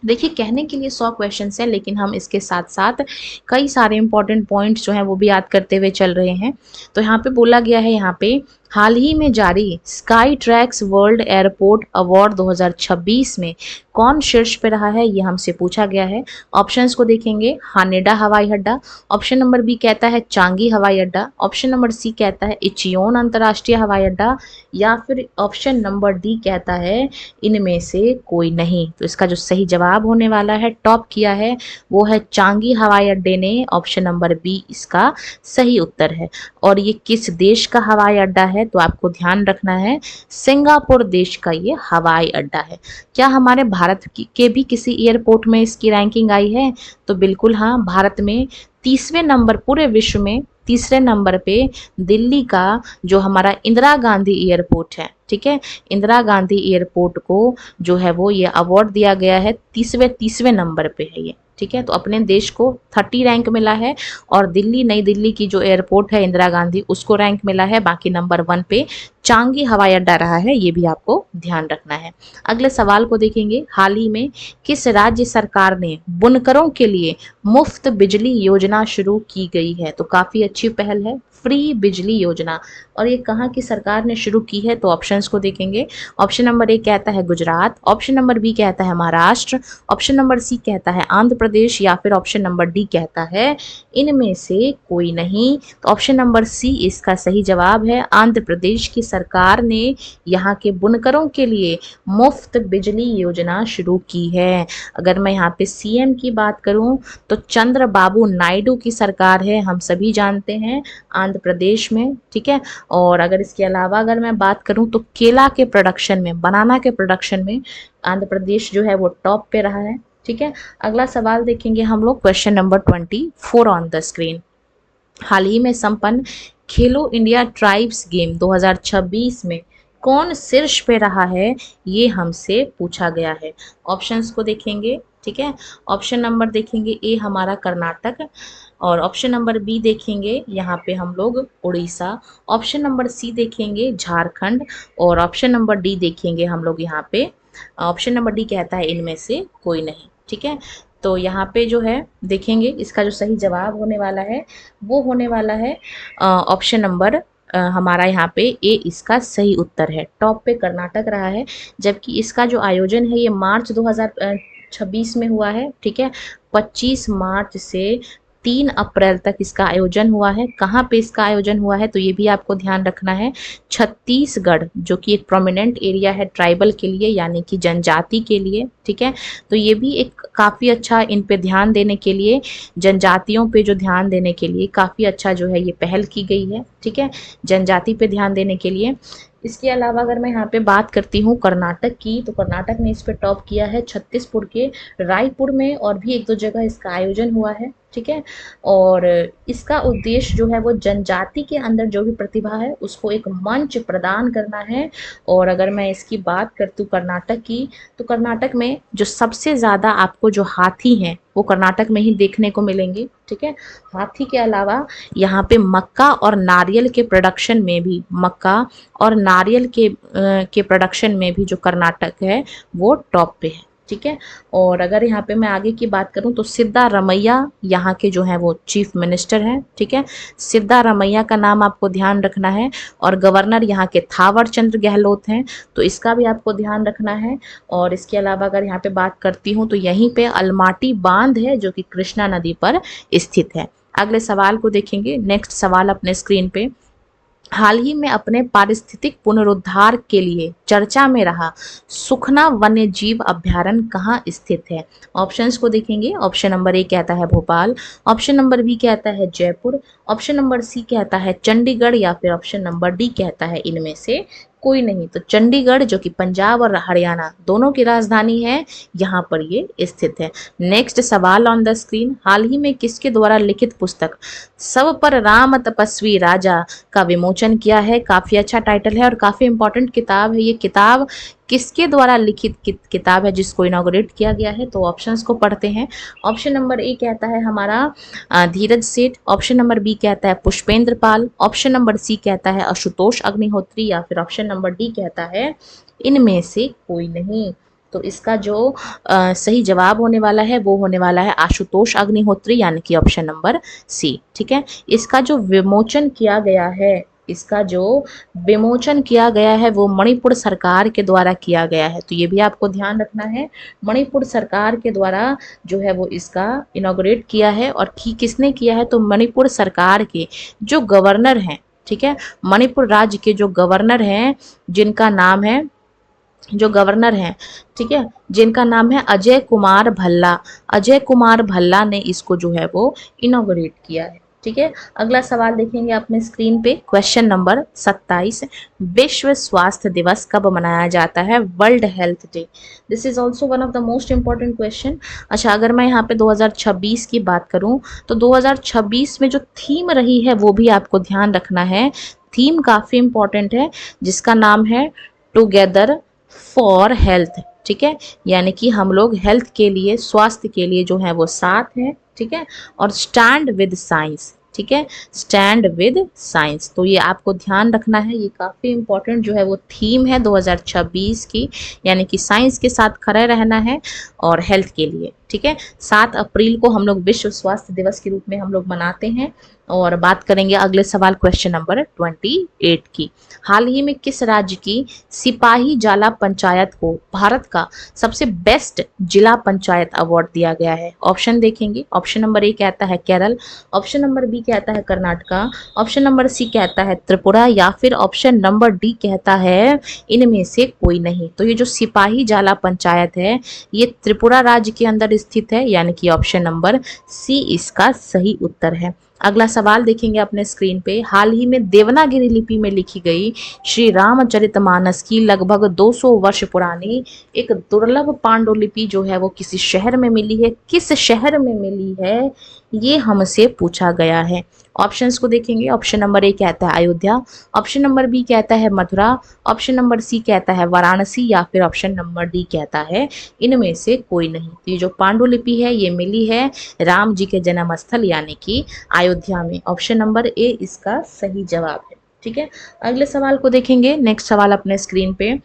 देखिए, कहने के लिए 100 क्वेश्चन है, लेकिन हम इसके साथ साथ कई सारे इंपॉर्टेंट पॉइंट्स जो हैं वो भी याद करते हुए चल रहे हैं। तो यहाँ पे बोला गया है, यहाँ पे हाल ही में जारी sky tracks world airport award 2026 में कौन शीर्ष पे रहा है, ये हमसे पूछा गया है। ऑप्शंस को देखेंगे, हानेडा हवाई अड्डा, ऑप्शन नंबर बी कहता है चांगी हवाई अड्डा, ऑप्शन नंबर सी कहता है इचियोन अंतर्राष्ट्रीय हवाई अड्डा, या फिर ऑप्शन नंबर डी कहता है इनमें से कोई नहीं। तो इसका जो सही जवाब होने वाला है, टॉप किया है, वो है चांगी हवाई अड्डे ने। ऑप्शन नंबर बी इसका सही उत्तर है। और ये किस देश का हवाई अड्डा है, तो आपको ध्यान रखना है सिंगापुर देश का ये हवाई अड्डा है। क्या हमारे भारत के भी किसी एयरपोर्ट में इसकी रैंकिंग आई है, तो बिल्कुल हाँ, भारत में 30वें नंबर, पूरे विश्व में तीसरे नंबर पे दिल्ली का जो हमारा इंदिरा गांधी एयरपोर्ट है, ठीक है, इंदिरा गांधी एयरपोर्ट को जो है वो ये अवार्ड दिया गया है, 30वें नंबर पे है ये। ठीक है, तो अपने देश को 30 रैंक मिला है, और दिल्ली, नई दिल्ली की जो एयरपोर्ट है इंदिरा गांधी, उसको रैंक मिला है बाकी नंबर 1 पे चांगी हवाई अड्डा रहा है, ये भी आपको ध्यान रखना है। अगले सवाल को देखेंगे, हाल ही में किस राज्य सरकार ने बुनकरों के लिए मुफ्त बिजली योजना शुरू की गई है? तो काफी अच्छी पहल है, फ्री बिजली योजना। और ये कहाँ की सरकार ने शुरू की है? तो ऑप्शंस को देखेंगे। ऑप्शन नंबर ए कहता है गुजरात, ऑप्शन नंबर बी कहता है महाराष्ट्र, ऑप्शन नंबर सी कहता है आंध्र प्रदेश, या फिर ऑप्शन नंबर डी कहता है इनमें से कोई नहीं। तो ऑप्शन नंबर सी इसका सही जवाब है। आंध्र प्रदेश की सरकार ने यहाँ के बुनकरों के लिए मुफ्त बिजली योजना शुरू की है। अगर मैं यहाँ पे सीएम की बात करूँ तो चंद्रबाबू नायडू की सरकार है, हम सभी जानते हैं, आंध्र प्रदेश में, ठीक है। और अगर इसके अलावा अगर मैं बात करूं तो केला के प्रोडक्शन में, बनाना के प्रोडक्शन में आंध्र प्रदेश जो है वो टॉप पे रहा है, ठीक है। अगला सवाल देखेंगे हम लोग, question number 24 on the screen. हाल ही में संपन्न खेलो इंडिया ट्राइब्स गेम 2026 में कौन शीर्ष पे रहा है, ये हमसे पूछा गया है। ऑप्शंस को देखेंगे, ठीक है। ऑप्शन नंबर देखेंगे ए हमारा कर्नाटक, और ऑप्शन नंबर बी देखेंगे यहाँ पे हम लोग उड़ीसा, ऑप्शन नंबर सी देखेंगे झारखंड, और ऑप्शन नंबर डी देखेंगे हम लोग यहाँ पे, ऑप्शन नंबर डी कहता है इनमें से कोई नहीं, ठीक है। तो यहाँ पे जो है देखेंगे, इसका जो सही जवाब होने वाला है वो होने वाला है ऑप्शन नंबर हमारा यहाँ पे ए इसका सही उत्तर है। टॉप पे कर्नाटक रहा है, जबकि इसका जो आयोजन है ये मार्च 2026 में हुआ है, ठीक है। 25 मार्च से 3 अप्रैल तक इसका आयोजन हुआ है। कहाँ पे इसका आयोजन हुआ है तो ये भी आपको ध्यान रखना है, छत्तीसगढ़, जो कि एक प्रोमिनेंट एरिया है ट्राइबल के लिए, यानी कि जनजाति के लिए, ठीक है। तो ये भी एक काफ़ी अच्छा, इन पे ध्यान देने के लिए, जनजातियों पे जो ध्यान देने के लिए काफ़ी अच्छा जो है ये पहल की गई है, ठीक है, जनजाति पे ध्यान देने के लिए। इसके अलावा अगर मैं यहाँ पे बात करती हूँ कर्नाटक की, तो कर्नाटक ने इस पे टॉप किया है। छत्तीसगढ़ के रायपुर में और भी एक दो जगह इसका आयोजन हुआ है, ठीक है। और इसका उद्देश्य जो है वो जनजाति के अंदर जो भी प्रतिभा है उसको एक मंच प्रदान करना है। और अगर मैं इसकी बात करती हूँ कर्नाटक की, तो कर्नाटक में जो सबसे ज़्यादा आपको जो हाथी हैं वो कर्नाटक में ही देखने को मिलेंगे, ठीक है। हाथी के अलावा यहाँ पे मक्का और नारियल के प्रोडक्शन में भी, मक्का और नारियल के प्रोडक्शन में भी जो कर्नाटक है वो टॉप पे है, ठीक है। और अगर यहाँ पे मैं आगे की बात करूँ तो सिद्धारमैया यहाँ के जो हैं वो चीफ मिनिस्टर हैं, ठीक है। सिद्धारमैया का नाम आपको ध्यान रखना है, और गवर्नर यहाँ के थावर चंद गहलोत हैं, तो इसका भी आपको ध्यान रखना है। और इसके अलावा अगर यहाँ पे बात करती हूँ तो यहीं पे अलमाटी बांध है जो कि कृष्णा नदी पर स्थित है। अगले सवाल को देखेंगे, नेक्स्ट सवाल अपने स्क्रीन पे, हाल ही में अपने पारिस्थितिक पुनरुद्धार के लिए चर्चा में रहा सुखना वन्य जीव अभ्यारण्य कहाँ स्थित है? ऑप्शंस को देखेंगे। ऑप्शन नंबर ए कहता है भोपाल, ऑप्शन नंबर बी कहता है जयपुर, ऑप्शन नंबर सी कहता है चंडीगढ़, या फिर ऑप्शन नंबर डी कहता है इनमें से कोई नहीं। तो चंडीगढ़, जो कि पंजाब और हरियाणा दोनों की राजधानी है, यहाँ पर ये स्थित है। नेक्स्ट सवाल ऑन द स्क्रीन, हाल ही में किसके द्वारा लिखित पुस्तक सब पर राम तपस्वी राजा का विमोचन किया है? काफी अच्छा टाइटल है और काफी इंपॉर्टेंट किताब है। ये किताब किसके द्वारा लिखित किताब है जिसको इनॉग्रेट किया गया है? तो ऑप्शंस को पढ़ते हैं। ऑप्शन नंबर ए कहता है हमारा धीरज सेठ, ऑप्शन नंबर बी कहता है पुष्पेंद्र पाल, ऑप्शन नंबर सी कहता है आशुतोष अग्निहोत्री, या फिर ऑप्शन नंबर डी कहता है इनमें से कोई नहीं। तो इसका जो सही जवाब होने वाला है वो होने वाला है आशुतोष अग्निहोत्री, यानी कि ऑप्शन नंबर सी, ठीक है। इसका जो विमोचन किया गया है, इसका जो विमोचन किया गया है वो मणिपुर सरकार के द्वारा किया गया है, तो ये भी आपको ध्यान रखना है। मणिपुर सरकार के द्वारा जो है वो इसका इनॉग्रेट किया है, और किसने किया है? तो मणिपुर सरकार के जो गवर्नर हैं, ठीक है, मणिपुर राज्य के जो गवर्नर हैं, जिनका नाम है, जो गवर्नर हैं, ठीक है, जिनका नाम है अजय कुमार भल्ला, अजय कुमार भल्ला ने इसको जो है वो इनॉग्रेट किया है, ठीक है। अगला सवाल देखेंगे अपने स्क्रीन पे, क्वेश्चन नंबर 27, विश्व स्वास्थ्य दिवस कब मनाया जाता है? World health day. This is also one of the most important question. अच्छा, अगर मैं यहाँ पे 2026 की बात करूँ तो 2026 में जो थीम रही है वो भी आपको ध्यान रखना है। थीम काफ़ी इंपॉर्टेंट है, जिसका नाम है टुगेदर फॉर हेल्थ, ठीक है, यानी कि हम लोग हेल्थ के लिए, स्वास्थ्य के लिए जो है वो साथ हैं, ठीक है, और स्टैंड विद साइंस, ठीक है, स्टैंड विद साइंस। तो ये आपको ध्यान रखना है, ये काफ़ी इंपॉर्टेंट जो है वो थीम है 2026 की, यानी कि साइंस के साथ खड़े रहना है और हेल्थ के लिए। ठीक है, 7 अप्रैल को हम लोग विश्व स्वास्थ्य दिवस के रूप में हम लोग मनाते हैं। और बात करेंगे अगले सवाल क्वेश्चन नंबर 28 की। हाल ही में किस राज्य की सिपाही जाला पंचायत को भारत का सबसे बेस्ट जिला पंचायत अवार्ड दिया गया है? ऑप्शन देखेंगे, ऑप्शन नंबर ए कहता है केरल, ऑप्शन नंबर बी कहता है कर्नाटका, ऑप्शन नंबर सी कहता है त्रिपुरा, या फिर ऑप्शन नंबर डी कहता है इनमें से कोई नहीं। तो ये जो सिपाही जाला पंचायत है ये त्रिपुरा राज्य के अंदर स्थित है, यानी कि ऑप्शन नंबर सी इसका सही उत्तर है। अगला सवाल देखेंगे अपने स्क्रीन पे। हाल ही में देवनागरी लिपि में लिखी गई श्री रामचरितमानस की लगभग 200 वर्ष पुरानी एक दुर्लभ पांडुलिपि जो है वो किसी शहर में मिली है, किस शहर में मिली है ये हमसे पूछा गया है। ऑप्शंस को देखेंगे, ऑप्शन नंबर ए कहता है अयोध्या, ऑप्शन नंबर बी कहता है मथुरा, ऑप्शन नंबर सी कहता है वाराणसी, या फिर ऑप्शन नंबर डी कहता है इनमें से कोई नहीं। तो ये जो पांडुलिपि है ये मिली है राम जी के जन्म स्थल यानी कि अयोध्या में। ऑप्शन नंबर ए इसका सही जवाब है। ठीक है, अगले सवाल को देखेंगे। नेक्स्ट सवाल अपने स्क्रीन पे।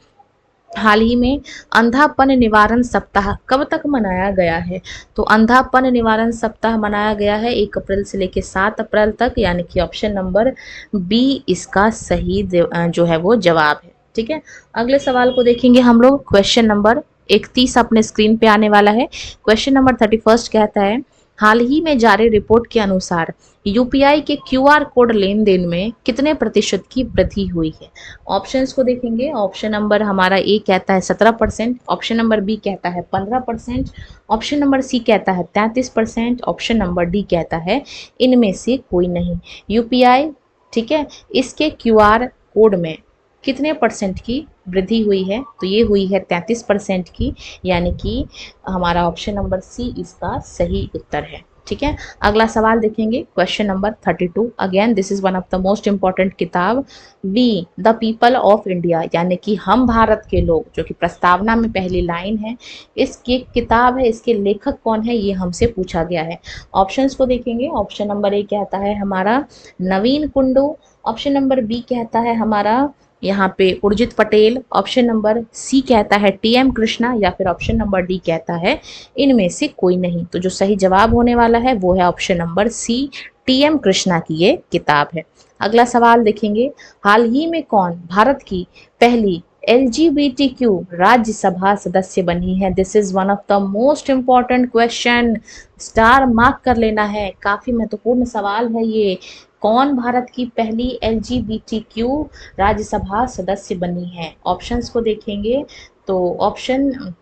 हाल ही में अंधापन निवारण सप्ताह कब तक मनाया गया है? तो अंधापन निवारण सप्ताह मनाया गया है 1 अप्रैल से लेकर 7 अप्रैल तक, यानी कि ऑप्शन नंबर बी इसका सही जो है वो जवाब है। ठीक है, अगले सवाल को देखेंगे हम लोग। क्वेश्चन नंबर 31 अपने स्क्रीन पे आने वाला है। क्वेश्चन नंबर 31 कहता है हाल ही में जारी रिपोर्ट के अनुसार यूपीआई के क्यूआर कोड लेन देन में कितने प्रतिशत की वृद्धि हुई है? ऑप्शंस को देखेंगे। ऑप्शन नंबर हमारा ए कहता है 17%, ऑप्शन नंबर बी कहता है 15%, ऑप्शन नंबर सी कहता है 33%, ऑप्शन नंबर डी कहता है इनमें से कोई नहीं। यूपीआई, ठीक है, इसके क्यूआर कोड में कितने परसेंट की वृद्धि हुई है? तो ये हुई है 33% की, यानी कि हमारा ऑप्शन नंबर सी इसका सही उत्तर है। ठीक है, अगला सवाल देखेंगे। Question number 32। Again this is one of the most important किताब, we the people of India, यानी कि हम भारत के लोग, जो कि प्रस्तावना में पहली लाइन है। इसकी किताब है, इसके लेखक कौन है ये हमसे पूछा गया है। ऑप्शंस को देखेंगे। ऑप्शन नंबर ए कहता है हमारा Naveen Kundu, option number B कहता है हमारा यहाँ पे Urjit Patel, option number C कहता है टीएम कृष्णा, या फिर ऑप्शन नंबर डी कहता है इनमें से कोई नहीं। तो जो सही जवाब होने वाला है वो है option number C, TM Krishna की ये किताब है। अगला सवाल देखेंगे। हाल ही में कौन भारत की पहली LGBTQ राज्यसभा सदस्य बनी है? This is one of the most important question, star mark कर लेना है, काफी महत्वपूर्ण सवाल है ये। कौन भारत की पहली LGBTQ राज्यसभा सदस्य बनी है? ऑप्शंस को देखेंगे तो ऑप्शन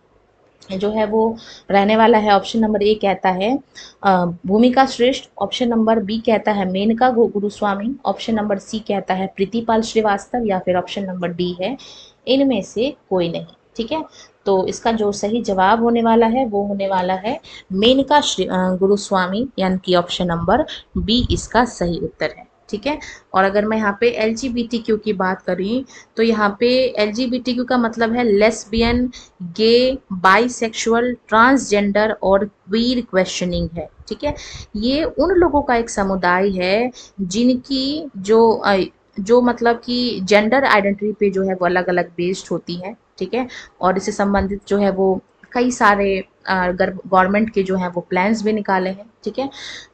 जो है वो रहने वाला है, ऑप्शन नंबर ए कहता है भूमिका श्रेष्ठ, ऑप्शन नंबर बी कहता है Menaka Guruswamy, option number C कहता है प्रीतिपाल श्रीवास्तव, या फिर ऑप्शन नंबर डी है इनमें से कोई नहीं। ठीक है, तो इसका जो सही जवाब होने वाला है वो होने वाला है मेनका गुरुस्वामी, यानी कि ऑप्शन नंबर बी इसका सही उत्तर है। ठीक है, और अगर मैं यहाँ पे LGBTQ की बात करी तो यहाँ पे LGBTQ का मतलब है लेस्बियन, गे, बाइसेक्सुअल, ट्रांसजेंडर और क्वीर क्वेश्चनिंग है। ठीक है, ये उन लोगों का एक समुदाय है जिनकी जो मतलब कि जेंडर आइडेंटिटी पे जो है वो अलग अलग बेस्ड होती है। ठीक है, और इससे संबंधित जो है वो कई सारे गवर्नमेंट के जो हैं वो प्लान्स भी निकाले हैं। ठीक है,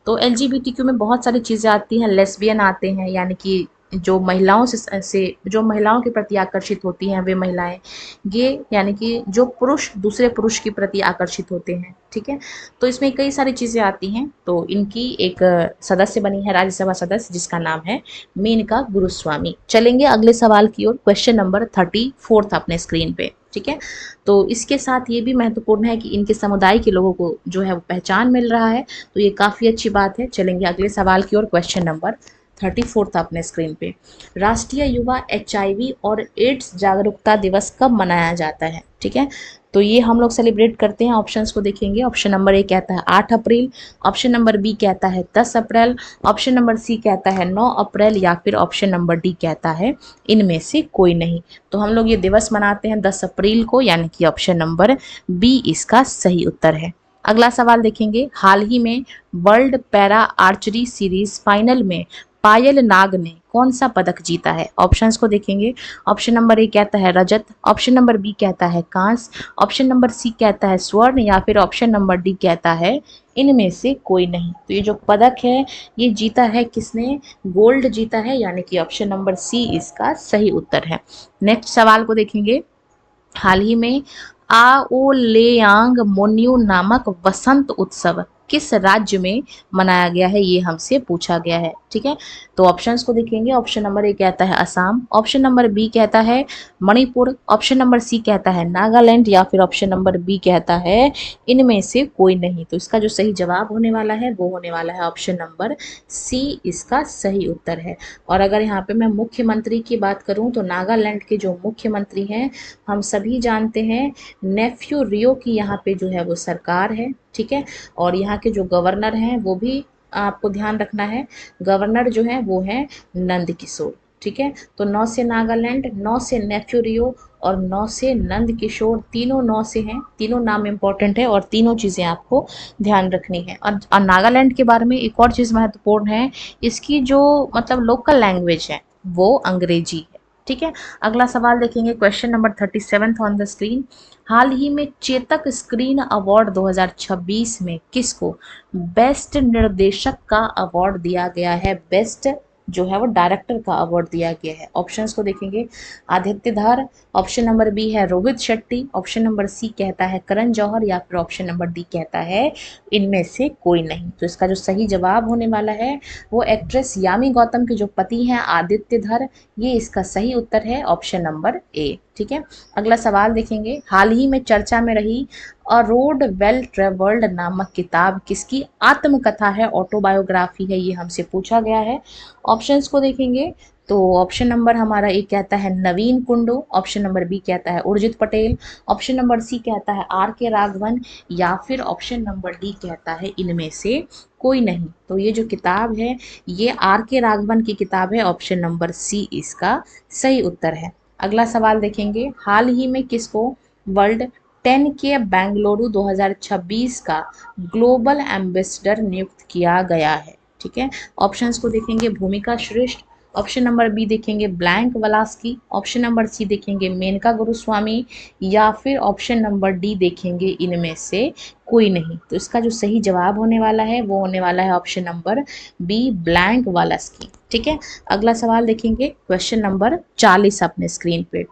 तो LGBTQ में बहुत सारी चीज़ें आती हैं। लेस्बियन आते हैं, यानी कि जो महिलाओं से जो महिलाओं के प्रति आकर्षित होती हैं वे महिलाएं। गे, यानी कि जो पुरुष दूसरे पुरुष के प्रति आकर्षित होते हैं। ठीक है, तो इसमें कई सारी चीज़ें आती हैं। तो इनकी एक सदस्य बनी है राज्यसभा सदस्य जिसका नाम है मेनका गुरुस्वामी। चलेंगे अगले सवाल की ओर। क्वेश्चन नंबर 34 अपने स्क्रीन पे। ठीक है, तो इसके साथ ये भी महत्वपूर्ण है कि इनके समुदाय के लोगों को जो है वो पहचान मिल रहा है, तो ये काफ़ी अच्छी बात है। चलेंगे अगले सवाल की ओर। क्वेश्चन नंबर 34 था अपने स्क्रीन पे। राष्ट्रीय युवा HIV और एड्स जागरूकता दिवस कब मनाया जाता है? ठीक है, तो ये हम लोग सेलिब्रेट करते हैं। ऑप्शंस को देखेंगे। ऑप्शन नंबर ए कहता है 8 अप्रैल, ऑप्शन नंबर बी कहता है 10 अप्रैल, ऑप्शन नंबर सी कहता है 9 अप्रैल, या फिर ऑप्शन नंबर डी कहता है इनमें से कोई नहीं। तो हम लोग ये दिवस मनाते हैं 10 अप्रैल को, यानी कि ऑप्शन नंबर बी इसका सही उत्तर है। अगला सवाल देखेंगे, हाल ही में world para archery series final में पायल नाग ने कौन सा पदक जीता है? ऑप्शंस को देखेंगे। ऑप्शन नंबर ए कहता है रजत, ऑप्शन नंबर बी कहता है कांस्य, ऑप्शन नंबर सी कहता है स्वर्ण, या फिर ऑप्शन नंबर डी कहता है इनमें से कोई नहीं। तो ये जो पदक है ये जीता है किसने? गोल्ड जीता है, यानी कि ऑप्शन नंबर सी इसका सही उत्तर है। नेक्स्ट सवाल को देखेंगे, हाल ही में आओलेयांग मोन्यू नामक वसंत उत्सव किस राज्य में मनाया गया है? ये हमसे पूछा गया है। ठीक है, तो ऑप्शंस को देखेंगे। ऑप्शन नंबर ए कहता है असम, ऑप्शन नंबर बी कहता है मणिपुर, ऑप्शन नंबर सी कहता है नागालैंड, या फिर ऑप्शन नंबर बी कहता है इनमें से कोई नहीं। तो इसका जो सही जवाब होने वाला है वो होने वाला है ऑप्शन नंबर सी, इसका सही उत्तर है। और अगर यहाँ पे मैं मुख्यमंत्री की बात करूँ तो नागालैंड के जो मुख्यमंत्री हैं हम सभी जानते हैं नेफ्यू रियो की यहाँ पे जो है वो सरकार है। ठीक है, और यहाँ के जो गवर्नर हैं वो भी आपको ध्यान रखना है, गवर्नर जो है वो है नंद किशोर। ठीक है, तो 9 से नागालैंड, 9 से नेफ्यू रियो और 9 से नंद किशोर, तीनों 9 से हैं, तीनों नाम इंपॉर्टेंट है और तीनों चीज़ें आपको ध्यान रखनी है। और नागालैंड के बारे में एक और चीज़ महत्वपूर्ण है, इसकी जो मतलब लोकल लैंग्वेज है वो अंग्रेजी है। ठीक है, अगला सवाल देखेंगे, question number 37 on the screen. हाल ही में चेतक स्क्रीन अवार्ड 2026 में किसको बेस्ट निर्देशक का अवार्ड दिया गया है? बेस्ट जो है वो डायरेक्टर का अवार्ड दिया गया है। ऑप्शंस को देखेंगे, Aditya Dhar, option number B है Rohit Shetty, option number C कहता है करण जौहर, या फिर ऑप्शन नंबर डी कहता है इनमें से कोई नहीं। तो इसका जो सही जवाब होने वाला है वो एक्ट्रेस यामी गौतम के जो पति हैं आदित्य धर, ये इसका सही उत्तर है ऑप्शन नंबर ए। ठीक है, अगला सवाल देखेंगे, हाल ही में चर्चा में रही अ रोड वेल ट्रेवल्ड नामक किताब किसकी आत्मकथा है, ऑटोबायोग्राफी है? ये हमसे पूछा गया है। ऑप्शंस को देखेंगे तो ऑप्शन नंबर हमारा ए कहता है Naveen Kundu, option number B कहता है Urjit Patel, option number C कहता है आर के राघवन, या फिर ऑप्शन नंबर डी कहता है इनमें से कोई नहीं। तो ये जो किताब है ये आर के राघवन की किताब है, ऑप्शन नंबर सी इसका सही उत्तर है। अगला सवाल देखेंगे, हाल ही में किसको वर्ल्ड 10K बेंगलुरु 2026 का ग्लोबल एम्बेसडर नियुक्त किया गया है? ठीक है, ऑप्शंस को देखेंगे, भूमिका श्रेष्ठ, ऑप्शन नंबर बी देखेंगे ब्लैंक वलास्की, ऑप्शन नंबर सी देखेंगे मेनका गुरुस्वामी, या फिर ऑप्शन नंबर डी देखेंगे इनमें से कोई नहीं। तो इसका जो सही जवाब होने वाला है वो होने वाला है ऑप्शन नंबर बी ब्लैंक वलास्की। ठीक है, अगला सवाल देखेंगे, क्वेश्चन नंबर 40 अपने स्क्रीन पे।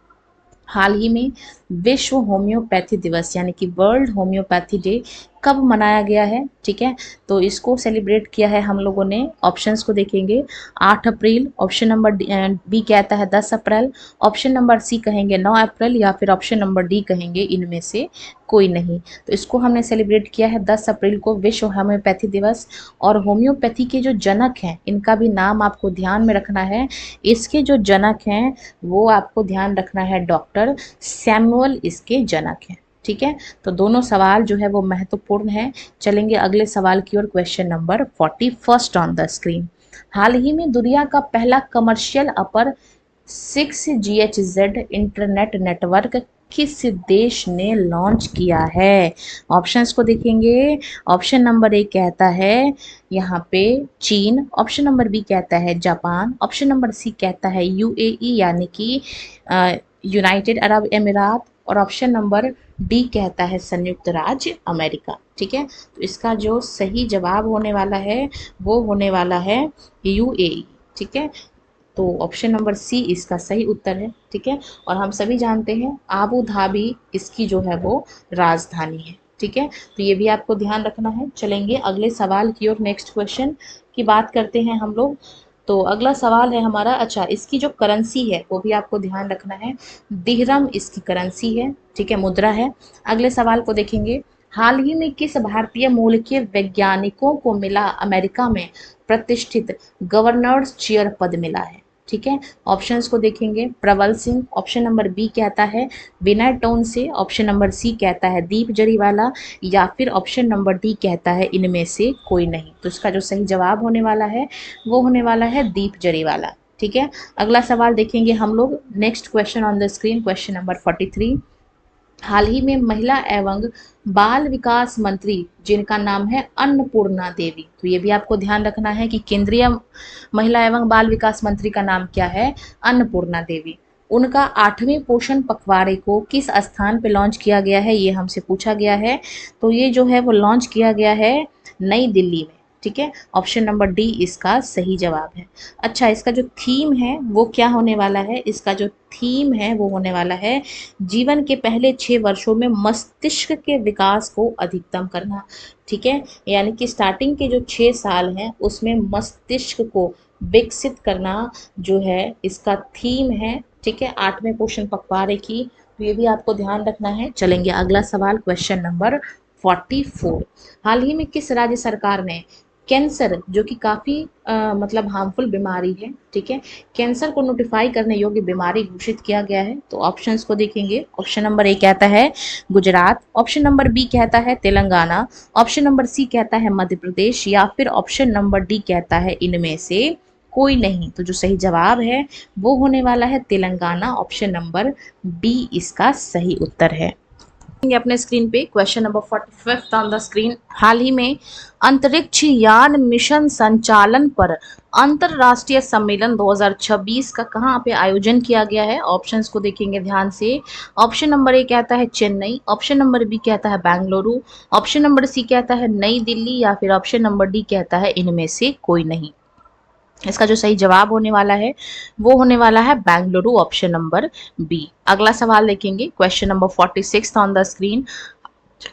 हाल ही में विश्व होम्योपैथी दिवस यानी कि वर्ल्ड होम्योपैथी डे कब मनाया गया है? ठीक है, तो इसको सेलिब्रेट किया है हम लोगों ने। ऑप्शंस को देखेंगे, 8 अप्रैल, ऑप्शन नंबर बी कहता है 10 अप्रैल, ऑप्शन नंबर सी कहेंगे 9 अप्रैल, या फिर ऑप्शन नंबर डी कहेंगे इनमें से कोई नहीं। तो इसको हमने सेलिब्रेट किया है 10 अप्रैल को, विश्व होम्योपैथी दिवस। और होम्योपैथी के जो जनक हैं इनका भी नाम आपको ध्यान में रखना है। इसके जो जनक हैं वो आपको ध्यान रखना है, डॉक्टर सैमुअल इसके जनक हैं। ठीक है, तो दोनों सवाल जो है वो महत्वपूर्ण है। चलेंगे अगले सवाल की ओर, question number 41 on the screen. हाल ही में दुनिया का पहला कमर्शियल अपर 6GHz इंटरनेट नेटवर्क किस देश ने लॉन्च किया है? ऑप्शंस को देखेंगे, ऑप्शन नंबर ए कहता है यहाँ पे चीन, ऑप्शन नंबर बी कहता है जापान, ऑप्शन नंबर सी कहता है यूएई यानी कि यूनाइटेड अरब अमीरात, और ऑप्शन नंबर डी कहता है संयुक्त राज्य अमेरिका। ठीक है, तो इसका जो सही जवाब होने वाला है वो होने वाला है यूएई। ठीक है, तो ऑप्शन नंबर सी इसका सही उत्तर है। ठीक है, और हम सभी जानते हैं आबू धाबी इसकी जो है वो राजधानी है। ठीक है, तो ये भी आपको ध्यान रखना है। चलेंगे अगले सवाल की ओर, नेक्स्ट क्वेश्चन की बात करते हैं हम लोग। तो अगला सवाल है हमारा, अच्छा इसकी जो करेंसी है वो भी आपको ध्यान रखना है, दिहरम इसकी करेंसी है। ठीक है, मुद्रा है। अगले सवाल को देखेंगे, हाल ही में किस भारतीय मूल के वैज्ञानिकों को मिला अमेरिका में प्रतिष्ठित गवर्नर्स चेयर पद मिला है? ठीक है, ऑप्शंस को देखेंगे, प्रबल सिंह, ऑप्शन नंबर बी कहता है विनय टोन से, ऑप्शन नंबर सी कहता है दीप जरीवाला, या फिर ऑप्शन नंबर डी कहता है इनमें से कोई नहीं। तो इसका जो सही जवाब होने वाला है वो होने वाला है दीप जरीवाला। ठीक है, अगला सवाल देखेंगे हम लोग, next question on the screen, question number 43। हाल ही में महिला एवं बाल विकास मंत्री जिनका नाम है अन्नपूर्णा देवी, तो ये भी आपको ध्यान रखना है कि केंद्रीय महिला एवं बाल विकास मंत्री का नाम क्या है, अन्नपूर्णा देवी। उनका 8वें पोषण पखवाड़े को किस स्थान पे लॉन्च किया गया है, ये हमसे पूछा गया है। तो ये जो है वो लॉन्च किया गया है नई दिल्ली में, ठीक है। ऑप्शन नंबर डी इसका सही जवाब है। अच्छा, इसका जो थीम है वो क्या होने वाला है, इसका जो थीम है वो होने वाला है जीवन के पहले 6 वर्षों में मस्तिष्क के विकास को अधिकतम करना, ठीक है। यानी कि स्टार्टिंग के जो 6 साल हैं उसमें मस्तिष्क को विकसित करना जो है इसका थीम है, ठीक है, 8वें पोषण पखवाड़े की। तो ये भी आपको ध्यान रखना है। चलेंगे अगला सवाल, क्वेश्चन नंबर 44। हाल ही में किस राज्य सरकार ने कैंसर, जो कि काफ़ी मतलब हार्मफुल बीमारी है, ठीक है, कैंसर को नोटिफाई करने योग्य बीमारी घोषित किया गया है? तो ऑप्शंस को देखेंगे। ऑप्शन नंबर ए कहता है गुजरात, ऑप्शन नंबर बी कहता है तेलंगाना, ऑप्शन नंबर सी कहता है मध्य प्रदेश, या फिर ऑप्शन नंबर डी कहता है इनमें से कोई नहीं। तो जो सही जवाब है वो होने वाला है तेलंगाना, ऑप्शन नंबर बी इसका सही उत्तर है। अपने स्क्रीन पे question number 45 on the screen. हाल ही में अंतरिक्ष यान मिशन संचालन पर अंतरराष्ट्रीय सम्मेलन 2026 का कहाँ पे आयोजन किया गया है? ऑप्शंस को देखेंगे ध्यान से। ऑप्शन नंबर ए कहता है चेन्नई, ऑप्शन नंबर बी कहता है बेंगलुरु, ऑप्शन नंबर सी कहता है नई दिल्ली, या फिर ऑप्शन नंबर डी कहता है इनमें से कोई नहीं। इसका जो सही जवाब होने वाला है वो होने वाला है बेंगलुरु, ऑप्शन नंबर बी। अगला सवाल देखेंगे, question number 46 on the screen.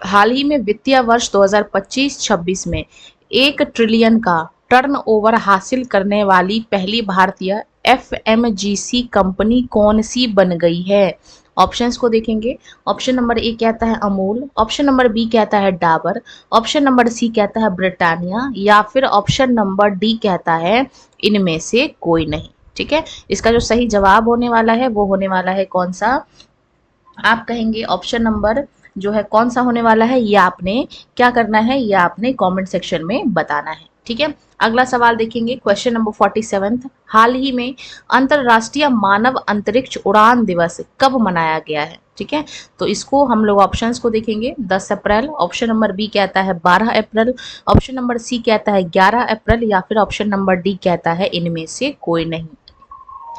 हाल ही में वित्तीय वर्ष 2025-26 में 1 ट्रिलियन का टर्नओवर हासिल करने वाली पहली भारतीय एफएमजीसी कंपनी कौन सी बन गई है? ऑप्शंस को देखेंगे। ऑप्शन नंबर ए कहता है अमूल, ऑप्शन नंबर बी कहता है डाबर, ऑप्शन नंबर सी कहता है ब्रिटानिया, या फिर ऑप्शन नंबर डी कहता है इनमें से कोई नहीं, ठीक है। इसका जो सही जवाब होने वाला है वो होने वाला है कौन सा? आप कहेंगे ऑप्शन नंबर जो है कौन सा होने वाला है, ये आपने क्या करना है, ये आपने कमेंट सेक्शन में बताना है, ठीक है। अगला सवाल देखेंगे, क्वेश्चन नंबर 47। हाल ही में अंतरराष्ट्रीय मानव अंतरिक्ष उड़ान दिवस कब मनाया गया है? ठीक है, तो इसको हम लोग ऑप्शंस को देखेंगे। 10 अप्रैल, ऑप्शन नंबर बी कहता है 12 अप्रैल, ऑप्शन नंबर सी कहता है 11 अप्रैल, या फिर ऑप्शन नंबर डी कहता है इनमें से कोई नहीं।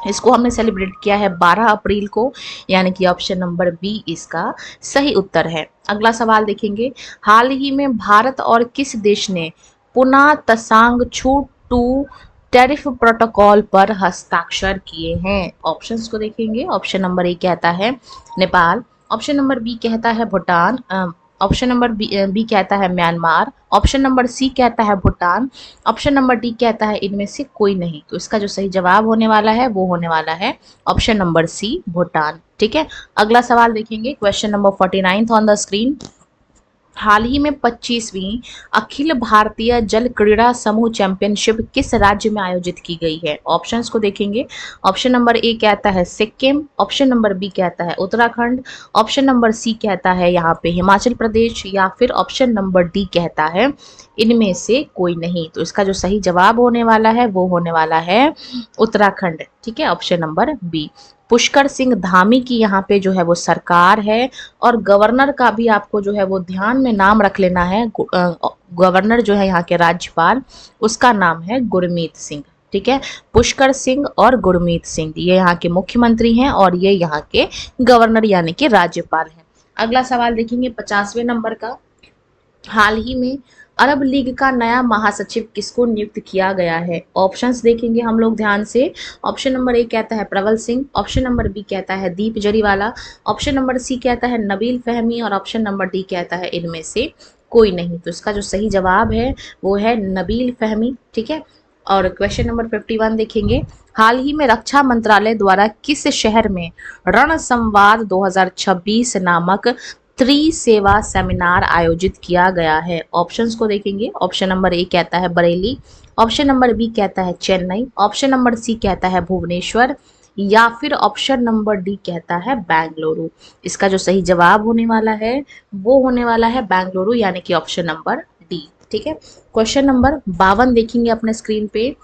इसको हमने सेलिब्रेट किया है 12 अप्रैल को, यानी कि ऑप्शन नंबर बी इसका सही उत्तर है। अगला सवाल देखेंगे, हाल ही में भारत और किस देश ने पुनः तसांग छू टू टैरिफ प्रोटोकॉल पर हस्ताक्षर किए हैं? ऑप्शंस को देखेंगे। ऑप्शन नंबर ए कहता है नेपाल, ऑप्शन नंबर बी कहता है भूटान, ऑप्शन नंबर बी कहता है म्यांमार, ऑप्शन नंबर सी कहता है भूटान, ऑप्शन नंबर डी कहता है इनमें से कोई नहीं। तो इसका जो सही जवाब होने वाला है वो होने वाला है ऑप्शन नंबर सी भूटान, ठीक है। अगला सवाल देखेंगे, question number 49 on the screen. हाल ही में 25वीं अखिल भारतीय जल क्रीड़ा समूह चैंपियनशिप किस राज्य में आयोजित की गई है? ऑप्शंस को देखेंगे। ऑप्शन नंबर ए कहता है सिक्किम, ऑप्शन नंबर बी कहता है उत्तराखंड, ऑप्शन नंबर सी कहता है यहाँ पे हिमाचल प्रदेश, या फिर ऑप्शन नंबर डी कहता है इनमें से कोई नहीं। तो इसका जो सही जवाब होने वाला है वो होने वाला है उत्तराखंड, ठीक है, option number B. Pushkar Singh Dhami की यहाँ पे जो है वो सरकार है, और गवर्नर का भी आपको जो है वो ध्यान में नाम रख लेना है। गवर्नर जो है यहाँ के राज्यपाल, उसका नाम है गुरमीत सिंह, ठीक है। पुष्कर सिंह और गुरमीत सिंह ये यहाँ के मुख्यमंत्री हैं और ये यहाँ के गवर्नर यानी कि राज्यपाल हैं। अगला सवाल देखेंगे 50वें नंबर का। हाल ही में अरब लीग का नया महासचिव किसको नियुक्त किया गया है? ऑप्शंस देखेंगे हम लोग ध्यान से। ऑप्शन नंबर ए कहता है प्रबल सिंह, ऑप्शन नंबर बी कहता है दीप जरीवाला, ऑप्शन नंबर सी कहता है नबील फहमी, और ऑप्शन नंबर डी कहता है इनमें से कोई नहीं। तो इसका जो सही जवाब है वो है नबील फहमी, ठीक है। और क्वेश्चन नंबर 51 देखेंगे, हाल ही में रक्षा मंत्रालय द्वारा किस शहर में रण संवाद 2026 नामक त्रिसेवा सेमिनार आयोजित किया गया है? ऑप्शंस को देखेंगे। ऑप्शन नंबर ए कहता है बरेली, ऑप्शन नंबर बी कहता है चेन्नई, ऑप्शन नंबर सी कहता है भुवनेश्वर, या फिर ऑप्शन नंबर डी कहता है बेंगलुरु। इसका जो सही जवाब होने वाला है वो होने वाला है बेंगलुरु, यानी कि ऑप्शन नंबर डी, ठीक है। क्वेश्चन नंबर 52 देखेंगे अपने स्क्रीन पे।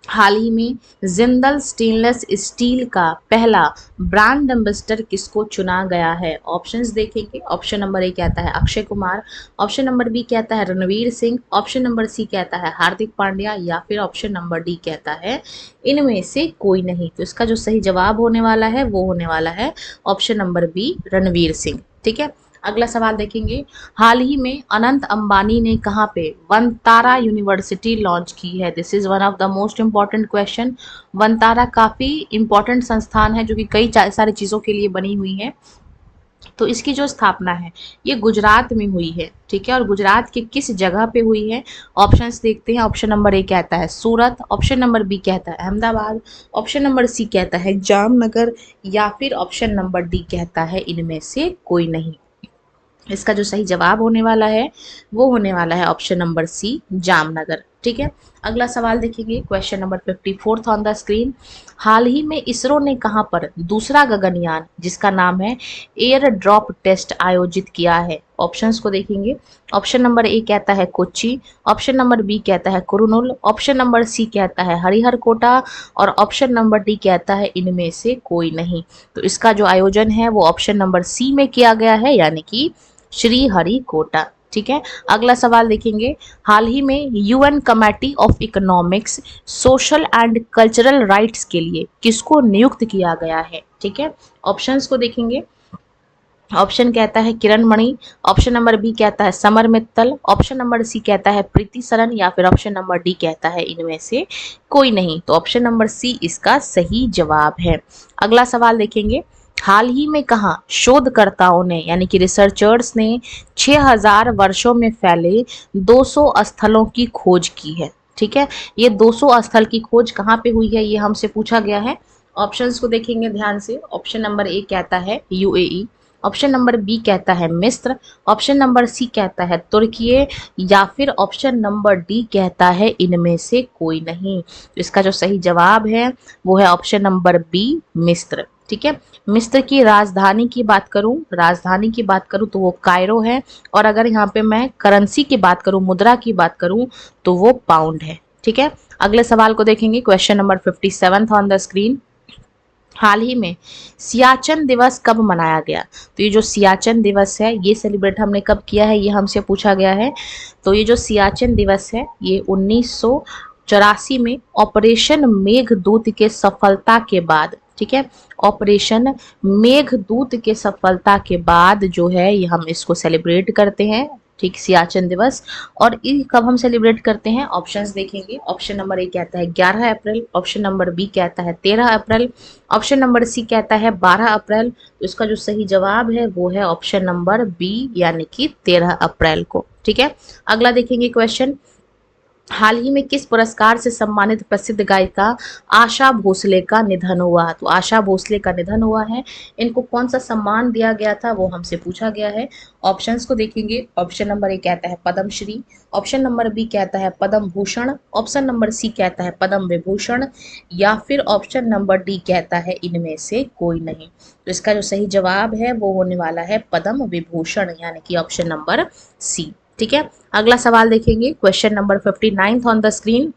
हाल ही में जिंदल स्टेनलेस स्टील का पहला ब्रांड एम्बेसडर किसको चुना गया है? ऑप्शंस देखेंगे। ऑप्शन नंबर ए कहता है Akshay Kumar, option number B कहता है Ranveer Singh, option number C कहता है हार्दिक पांड्या, या फिर ऑप्शन नंबर डी कहता है इनमें से कोई नहीं। तो इसका जो सही जवाब होने वाला है वो होने वाला है option number B, Ranveer Singh. ठीक है, अगला सवाल देखेंगे। हाल ही में अनंत अंबानी ने कहाँ पे वनतारा यूनिवर्सिटी लॉन्च की है? This is one of the most important question. Vantara काफ़ी इम्पॉर्टेंट संस्थान है जो कि कई सारी चीज़ों के लिए बनी हुई है। तो इसकी जो स्थापना है ये गुजरात में हुई है। ठीक है, और गुजरात के किस जगह पे हुई है? ऑप्शंस देखते हैं। ऑप्शन नंबर ए कहता है सूरत, ऑप्शन नंबर बी कहता है अहमदाबाद, ऑप्शन नंबर सी कहता है जामनगर, या फिर ऑप्शन नंबर डी कहता है इनमें से कोई नहीं। इसका जो सही जवाब होने वाला है वो होने वाला है ऑप्शन नंबर सी, जामनगर। ठीक है, अगला सवाल देखेंगे। Question number 54 on the screen. हाल ही में इसरो ने कहां पर दूसरा गगनयान जिसका नाम है एयर ड्रॉप टेस्ट आयोजित किया है? ऑप्शंस को देखेंगे। ऑप्शन नंबर ए कहता है कोच्चि, ऑप्शन नंबर बी कहता है कुरुनुल, ऑप्शन नंबर सी कहता है हरिहरकोटा, और ऑप्शन नंबर डी कहता है इनमें से कोई नहीं। तो इसका जो आयोजन है वो ऑप्शन नंबर सी में किया गया है, यानी कि श्रीहरिकोटा। ठीक है, अगला सवाल देखेंगे। हाल ही में UN committee of economics, social and cultural rights के लिए किसको नियुक्त किया गया है? ठीक है, ऑप्शंस को देखेंगे। ऑप्शन कहता है Kiran Mani, option number B कहता है Samar Mittal, option number C कहता है प्रीति सरन, या फिर ऑप्शन नंबर डी कहता है इनमें से कोई नहीं। तो ऑप्शन नंबर सी इसका सही जवाब है। अगला सवाल देखेंगे। हाल ही में कहा शोधकर्ताओं ने यानी कि रिसर्चर्स ने 6000 वर्षों में फैले 200 स्थलों की खोज की है? ठीक है, ये 200 स्थल की खोज कहाँ पे हुई है ये हमसे पूछा गया है। ऑप्शंस को देखेंगे ध्यान से। ऑप्शन नंबर ए कहता है यूएई, ऑप्शन नंबर बी कहता है मिस्र, ऑप्शन नंबर सी कहता है तुर्की, या फिर ऑप्शन नंबर डी कहता है इनमें से कोई नहीं। तो इसका जो सही जवाब है वो है ऑप्शन नंबर बी, मिस्र। ठीक है, मिस्र की राजधानी की बात करूं तो वो कायरो है, और अगर यहाँ पे मैं करेंसी की बात करूं, मुद्रा की बात करूं, तो वो पाउंड है। ठीक है, अगले सवाल को देखेंगे। Question number 57 on the screen. हाल ही में सियाचन दिवस कब मनाया गया? तो ये जो सियाचन दिवस है ये सेलिब्रेट हमने कब किया है ये हमसे पूछा गया है। तो ये जो सियाचन दिवस है ये 1984 में ऑपरेशन मेघदूत के सफलता के बाद, ठीक है, ऑपरेशन मेघदूत के सफलता के बाद जो है ये हम इसको सेलिब्रेट करते हैं। ठीक, सियाचन दिवस। और ये कब हम सेलिब्रेट करते हैं? ऑप्शंस देखेंगे। ऑप्शन नंबर ए कहता है 11 अप्रैल, ऑप्शन नंबर बी कहता है 13 अप्रैल, ऑप्शन नंबर सी कहता है 12 अप्रैल। तो इसका जो सही जवाब है वो है ऑप्शन नंबर बी, यानी कि 13 अप्रैल को। ठीक है, अगला देखेंगे क्वेश्चन। हाल ही में किस पुरस्कार से सम्मानित प्रसिद्ध गायिका आशा भोसले का निधन हुआ? तो आशा भोसले का निधन हुआ है, इनको कौन सा सम्मान दिया गया था वो हमसे पूछा गया है। ऑप्शंस को देखेंगे। ऑप्शन नंबर ए कहता है पद्मश्री, ऑप्शन नंबर बी कहता है Padma Bhushan, option number C कहता है पद्म विभूषण, या फिर ऑप्शन नंबर डी कहता है इनमें से कोई नहीं। तो इसका जो सही जवाब है वो होने वाला है पद्म विभूषण, यानी कि ऑप्शन नंबर सी। ठीक है, अगला सवाल देखेंगे। Question number 59 on the screen.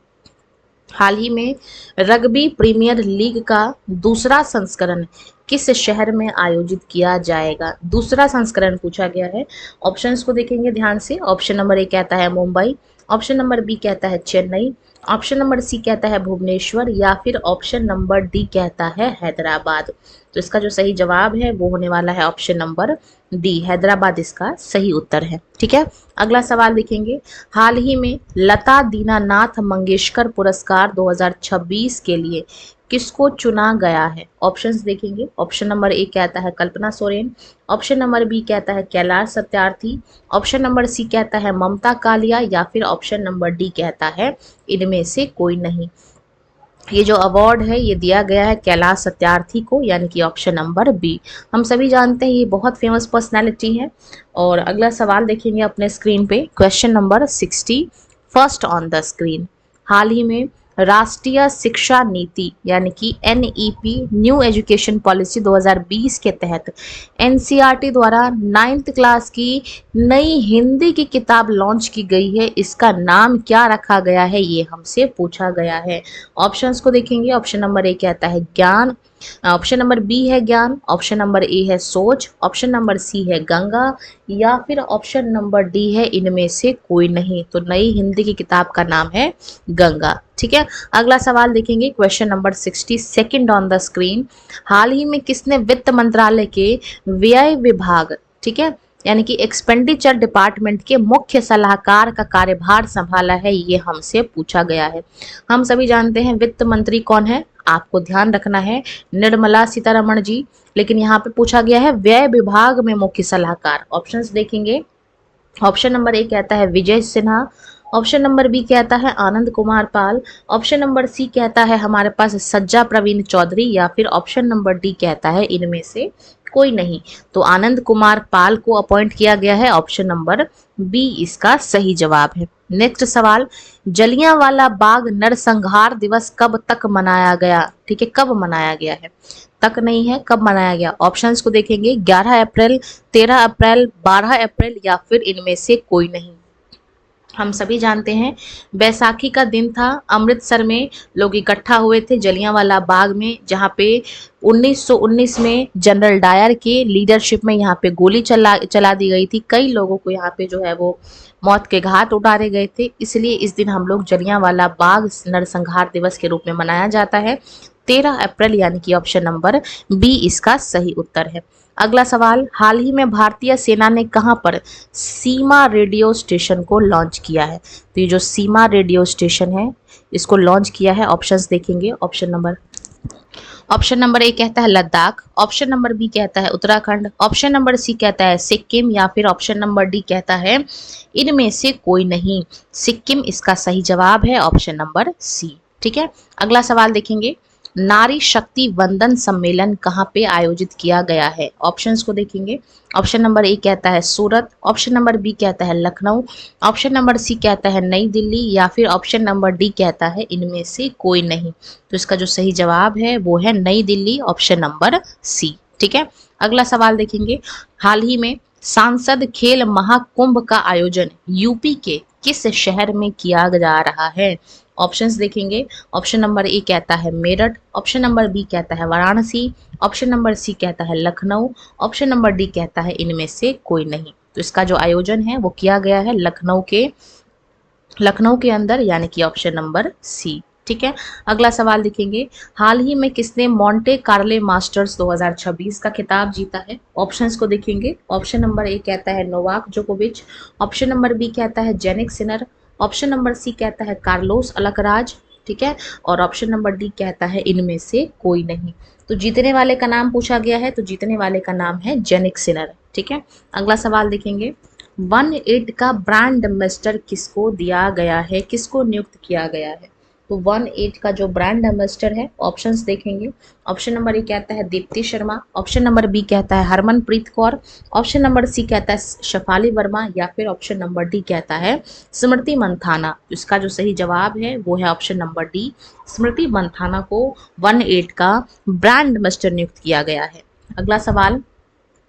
हाल ही में रग्बी प्रीमियर लीग का दूसरा संस्करण किस शहर में आयोजित किया जाएगा? दूसरा संस्करण पूछा गया है। ऑप्शंस को देखेंगे ध्यान से। ऑप्शन नंबर ए कहता है मुंबई, ऑप्शन नंबर बी कहता है चेन्नई, ऑप्शन नंबर सी कहता है भुवनेश्वर, या फिर ऑप्शन नंबर डी कहता है हैदराबाद। तो इसका जो सही जवाब है वो होने वाला है ऑप्शन नंबर डी, हैदराबाद इसका सही उत्तर है। ठीक है, अगला सवाल देखेंगे। हाल ही में लता दीनानाथ मंगेशकर पुरस्कार 2026 के लिए किसको चुना गया है? ऑप्शंस देखेंगे। ऑप्शन नंबर ए कहता है Kalpana Soren, option number B कहता है Kailash Satyarthi, option number C कहता है ममता कालिया, या फिर ऑप्शन नंबर डी कहता है इनमें से कोई नहीं। ये जो अवार्ड है ये दिया गया है कैलाश सत्यार्थी को, यानी कि ऑप्शन नंबर बी। हम सभी जानते हैं ये बहुत फेमस पर्सनैलिटी है। और अगला सवाल देखेंगे अपने स्क्रीन पे। Question number 61 on the screen. हाल ही में राष्ट्रीय शिक्षा नीति यानी कि NEP न्यू एजुकेशन पॉलिसी 2020 के तहत NCERT द्वारा 9th क्लास की नई हिंदी की किताब लॉन्च की गई है, इसका नाम क्या रखा गया है, ये हमसे पूछा गया है। ऑप्शंस को देखेंगे। ऑप्शन नंबर ए कहता है ज्ञान, ऑप्शन नंबर बी है ज्ञान, ऑप्शन नंबर ए है सोच, ऑप्शन नंबर सी है गंगा, या फिर ऑप्शन नंबर डी है इनमें से कोई नहीं। तो नई हिंदी की किताब का नाम है गंगा। ठीक है, अगला सवाल देखेंगे। Question number 62 on the screen. हाल ही में किसने वित्त मंत्रालय के व्यय विभाग, ठीक है, यानी कि एक्सपेंडिचर डिपार्टमेंट के मुख्य सलाहकार का कार्यभार संभाला है, ये हमसे पूछा गया है। हम सभी जानते हैं वित्त मंत्री कौन है, आपको ध्यान रखना है निर्मला सीतारमण जी, लेकिन यहाँ पे पूछा गया है व्यय विभाग में मुख्य सलाहकार। ऑप्शंस देखेंगे। ऑप्शन नंबर ए कहता है Vijay Sinha, option number B कहता है Anand Kumar Pal, option number C कहता है हमारे पास सज्जा प्रवीण चौधरी, या फिर ऑप्शन नंबर डी कहता है इनमें से कोई नहीं। तो आनंद कुमार पाल को अपॉइंट किया गया है, ऑप्शन नंबर बी इसका सही जवाब है। नेक्स्ट सवाल, जलियांवाला बाग नरसंहार दिवस कब तक मनाया गया, ठीक है, कब मनाया गया है, तक नहीं है, कब मनाया गया। ऑप्शंस को देखेंगे। 11 अप्रैल, 13 अप्रैल, 12 अप्रैल, या फिर इनमें से कोई नहीं। हम सभी जानते हैं बैसाखी का दिन था, अमृतसर में लोग इकट्ठा हुए थे जलियांवाला बाग में, जहाँ पे 1919 में जनरल डायर के लीडरशिप में यहाँ पे गोली चला दी गई थी। कई लोगों को यहाँ पे जो है वो मौत के घाट उतारे गए थे, इसलिए इस दिन हम लोग जलियांवाला बाग नरसंहार दिवस के रूप में मनाया जाता है। 13 अप्रैल, यानी कि ऑप्शन नंबर बी इसका सही उत्तर है। अगला सवाल, हाल ही में भारतीय सेना ने कहां पर सीमा रेडियो स्टेशन को लॉन्च किया है। तो ये जो सीमा रेडियो स्टेशन है इसको लॉन्च किया है, ऑप्शंस देखेंगे। ऑप्शन नंबर ए कहता है लद्दाख, ऑप्शन नंबर बी कहता है उत्तराखंड, ऑप्शन नंबर सी कहता है सिक्किम, या फिर ऑप्शन नंबर डी कहता है इनमें से कोई नहीं। सिक्किम इसका सही जवाब है, ऑप्शन नंबर सी। ठीक है, अगला सवाल देखेंगे। नारी शक्ति वंदन सम्मेलन कहाँ पे आयोजित किया गया है। ऑप्शंस को देखेंगे। ऑप्शन नंबर ए कहता है सूरत, ऑप्शन नंबर बी कहता है लखनऊ, ऑप्शन नंबर सी कहता है नई दिल्ली, या फिर ऑप्शन नंबर डी कहता है इनमें से कोई नहीं। तो इसका जो सही जवाब है वो है नई दिल्ली, ऑप्शन नंबर सी। ठीक है, अगला सवाल देखेंगे। हाल ही में सांसद खेल महाकुंभ का आयोजन यूपी के किस शहर में किया जा रहा है। ऑप्शंस देखेंगे। ऑप्शन नंबर ए कहता है मेरठ, ऑप्शन नंबर बी कहता है वाराणसी, ऑप्शन नंबर सी कहता है लखनऊ, ऑप्शन नंबर डी कहता है इनमें से कोई नहीं। तो इसका जो आयोजन है वो किया गया है लखनऊ के अंदर, यानी कि ऑप्शन नंबर सी। ठीक है, अगला सवाल देखेंगे। हाल ही में किसने मॉन्टे कार्लो मास्टर्स 2026 का खिताब जीता है। ऑप्शंस को देखेंगे। ऑप्शन नंबर ए कहता है नोवाक जोकोविच, ऑप्शन नंबर बी कहता है Jannik Sinner, option number C कहता है कार्लोस अलकराज, ठीक है, और ऑप्शन नंबर डी कहता है इनमें से कोई नहीं। तो जीतने वाले का नाम पूछा गया है, तो जीतने वाले का नाम है जेनिक सिनर। ठीक है, अगला सवाल देखेंगे। 1-8 का ब्रांड एम्बेसडर किसको दिया गया है, किसको नियुक्त किया गया है। तो 1-8 का जो ब्रांड एम्बेसडर है, ऑप्शंस देखेंगे। ऑप्शन नंबर ए कहता है Deepti Sharma, option number B कहता है Harmanpreet Kaur, option number C कहता है शफाली वर्मा, या फिर ऑप्शन नंबर डी कहता है स्मृति मंथाना। इसका जो सही जवाब है वो है ऑप्शन नंबर डी, स्मृति मंथाना को 1-8 का ब्रांड एम्बेसडर नियुक्त किया गया है। अगला सवाल,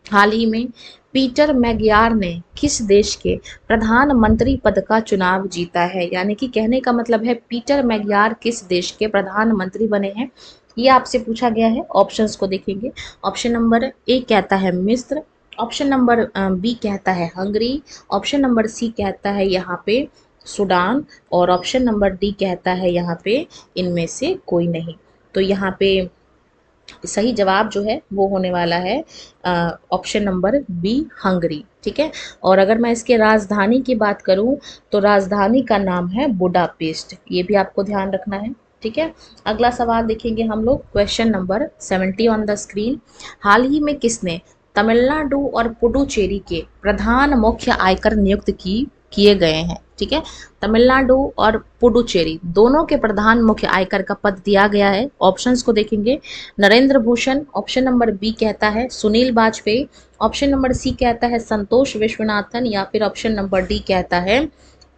हाल ही में पीटर मैगियार ने किस देश के प्रधानमंत्री पद का चुनाव जीता है, यानी कि कहने का मतलब है पीटर मैगियार किस देश के प्रधानमंत्री बने हैं, ये आपसे पूछा गया है। ऑप्शंस को देखेंगे। ऑप्शन नंबर ए कहता है मिस्र, ऑप्शन नंबर बी कहता है हंगरी, ऑप्शन नंबर सी कहता है यहाँ पे सूडान, और ऑप्शन नंबर डी कहता है यहाँ पे इनमें से कोई नहीं। तो यहाँ पे सही जवाब जो है वो होने वाला है ऑप्शन नंबर बी हंगरी। ठीक है, और अगर मैं इसके राजधानी की बात करूं तो राजधानी का नाम है बुडापेस्ट, ये भी आपको ध्यान रखना है। ठीक है, अगला सवाल देखेंगे हम लोग। Question number 70 on the screen. हाल ही में किसने तमिलनाडु और पुडुचेरी के प्रधान मुख्य आयकर नियुक्त किए गए हैं। ठीक है, तमिलनाडु और पुडुचेरी दोनों के प्रधान मुख्य आयकर का पद दिया गया है। ऑप्शंस को देखेंगे। Narendra Bhushan, option number B कहता है Sunil Vajpayee, option number C कहता है संतोष विश्वनाथन, या फिर ऑप्शन नंबर डी कहता है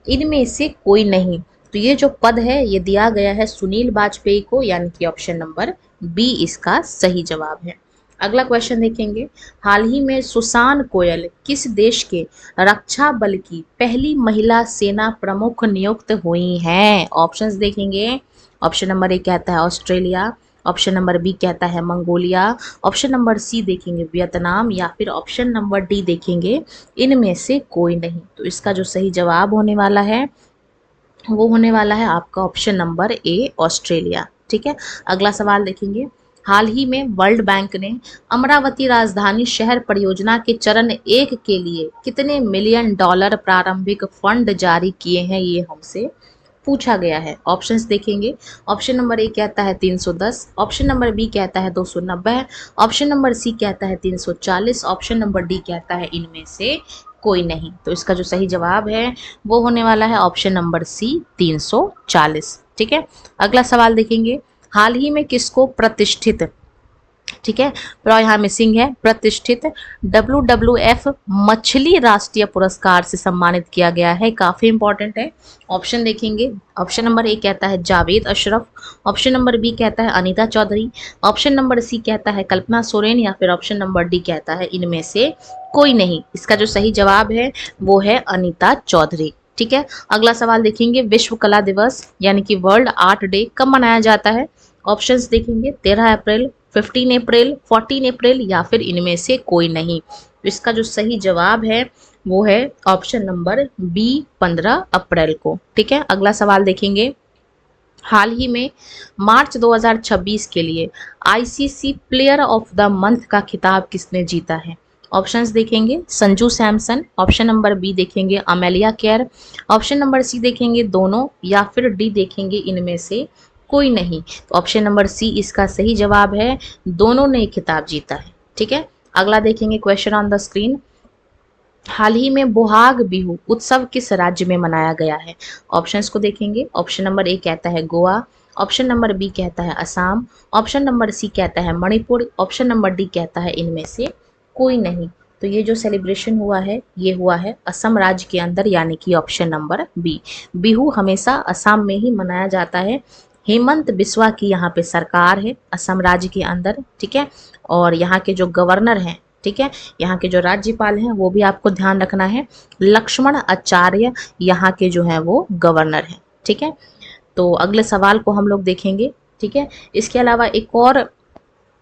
इनमें से कोई नहीं। तो ये जो पद है ये दिया गया है सुनील वाजपेयी को, यानी कि ऑप्शन नंबर बी इसका सही जवाब है। अगला क्वेश्चन देखेंगे, हाल ही में सुसान कोयल किस देश के रक्षा बल की पहली महिला सेना प्रमुख नियुक्त हुई हैं? ऑप्शंस देखेंगे। ऑप्शन नंबर ए कहता है ऑस्ट्रेलिया, ऑप्शन नंबर बी कहता है मंगोलिया, ऑप्शन नंबर सी देखेंगे वियतनाम, या फिर ऑप्शन नंबर डी देखेंगे इनमें से कोई नहीं। तो इसका जो सही जवाब होने वाला है वो होने वाला है आपका ऑप्शन नंबर ए ऑस्ट्रेलिया। ठीक है, अगला सवाल देखेंगे, हाल ही में वर्ल्ड बैंक ने अमरावती राजधानी शहर परियोजना के चरण 1 के लिए कितने मिलियन डॉलर प्रारंभिक फंड जारी किए हैं, ये हमसे पूछा गया है। ऑप्शंस देखेंगे। ऑप्शन नंबर ए कहता है 310, ऑप्शन नंबर बी कहता है 290, ऑप्शन नंबर सी कहता है 340, ऑप्शन नंबर डी कहता है इनमें से कोई नहीं। तो इसका जो सही जवाब है वो होने वाला है ऑप्शन नंबर सी 340। ठीक है, अगला सवाल देखेंगे, हाल ही में किसको प्रतिष्ठित, ठीक है, पर यहाँ मिसिंग है, प्रतिष्ठित WWF मछली राष्ट्रीय पुरस्कार से सम्मानित किया गया है? काफी इंपॉर्टेंट है। ऑप्शन देखेंगे। ऑप्शन नंबर ए कहता है Javed Ashraf, option number B कहता है Anita Chaudhary, option number C कहता है कल्पना सोरेन, या फिर ऑप्शन नंबर डी कहता है इनमें से कोई नहीं। इसका जो सही जवाब है वो है अनीता चौधरी। ठीक है, अगला सवाल देखेंगे, विश्व कला दिवस यानी कि वर्ल्ड आर्ट डे कब मनाया जाता है? ऑप्शंस देखेंगे, 13 अप्रैल, 15 अप्रैल, 14 अप्रैल, या फिर इनमें से कोई नहीं। तो इसका जो सही जवाब है वो है ऑप्शन नंबर बी 15 अप्रैल को। ठीक है, अगला सवाल देखेंगे, हाल ही में मार्च 2026 के लिए ICC player of the month का खिताब किसने जीता है? ऑप्शंस देखेंगे, Sanju Samson, option number B देखेंगे Amelia Kerr, option number C देखेंगे दोनों, या फिर डी देखेंगे इनमें से कोई नहीं। तो ऑप्शन नंबर सी इसका सही जवाब है, दोनों ने खिताब जीता है। ठीक है, अगला देखेंगे क्वेश्चन ऑन द स्क्रीन, हाल ही में बोहाग बिहू उत्सव किस राज्य में मनाया गया है? ऑप्शंस को देखेंगे। ऑप्शन नंबर ए कहता है गोवा, ऑप्शन नंबर बी कहता है असम, ऑप्शन नंबर सी कहता है मणिपुर, ऑप्शन नंबर डी कहता है इनमें से कोई नहीं। तो ये जो सेलिब्रेशन हुआ है ये हुआ है असम राज्य के अंदर, यानी कि ऑप्शन नंबर बी। बिहू हमेशा असम में ही मनाया जाता है। हेमंत बिस्वा की यहाँ पे सरकार है असम राज्य के अंदर। ठीक है, और यहाँ के जो गवर्नर हैं, ठीक है, यहाँ के जो राज्यपाल हैं वो भी आपको ध्यान रखना है, लक्ष्मण आचार्य यहाँ के जो हैं वो गवर्नर हैं। ठीक है, तो अगले सवाल को हम लोग देखेंगे। ठीक है, इसके अलावा एक और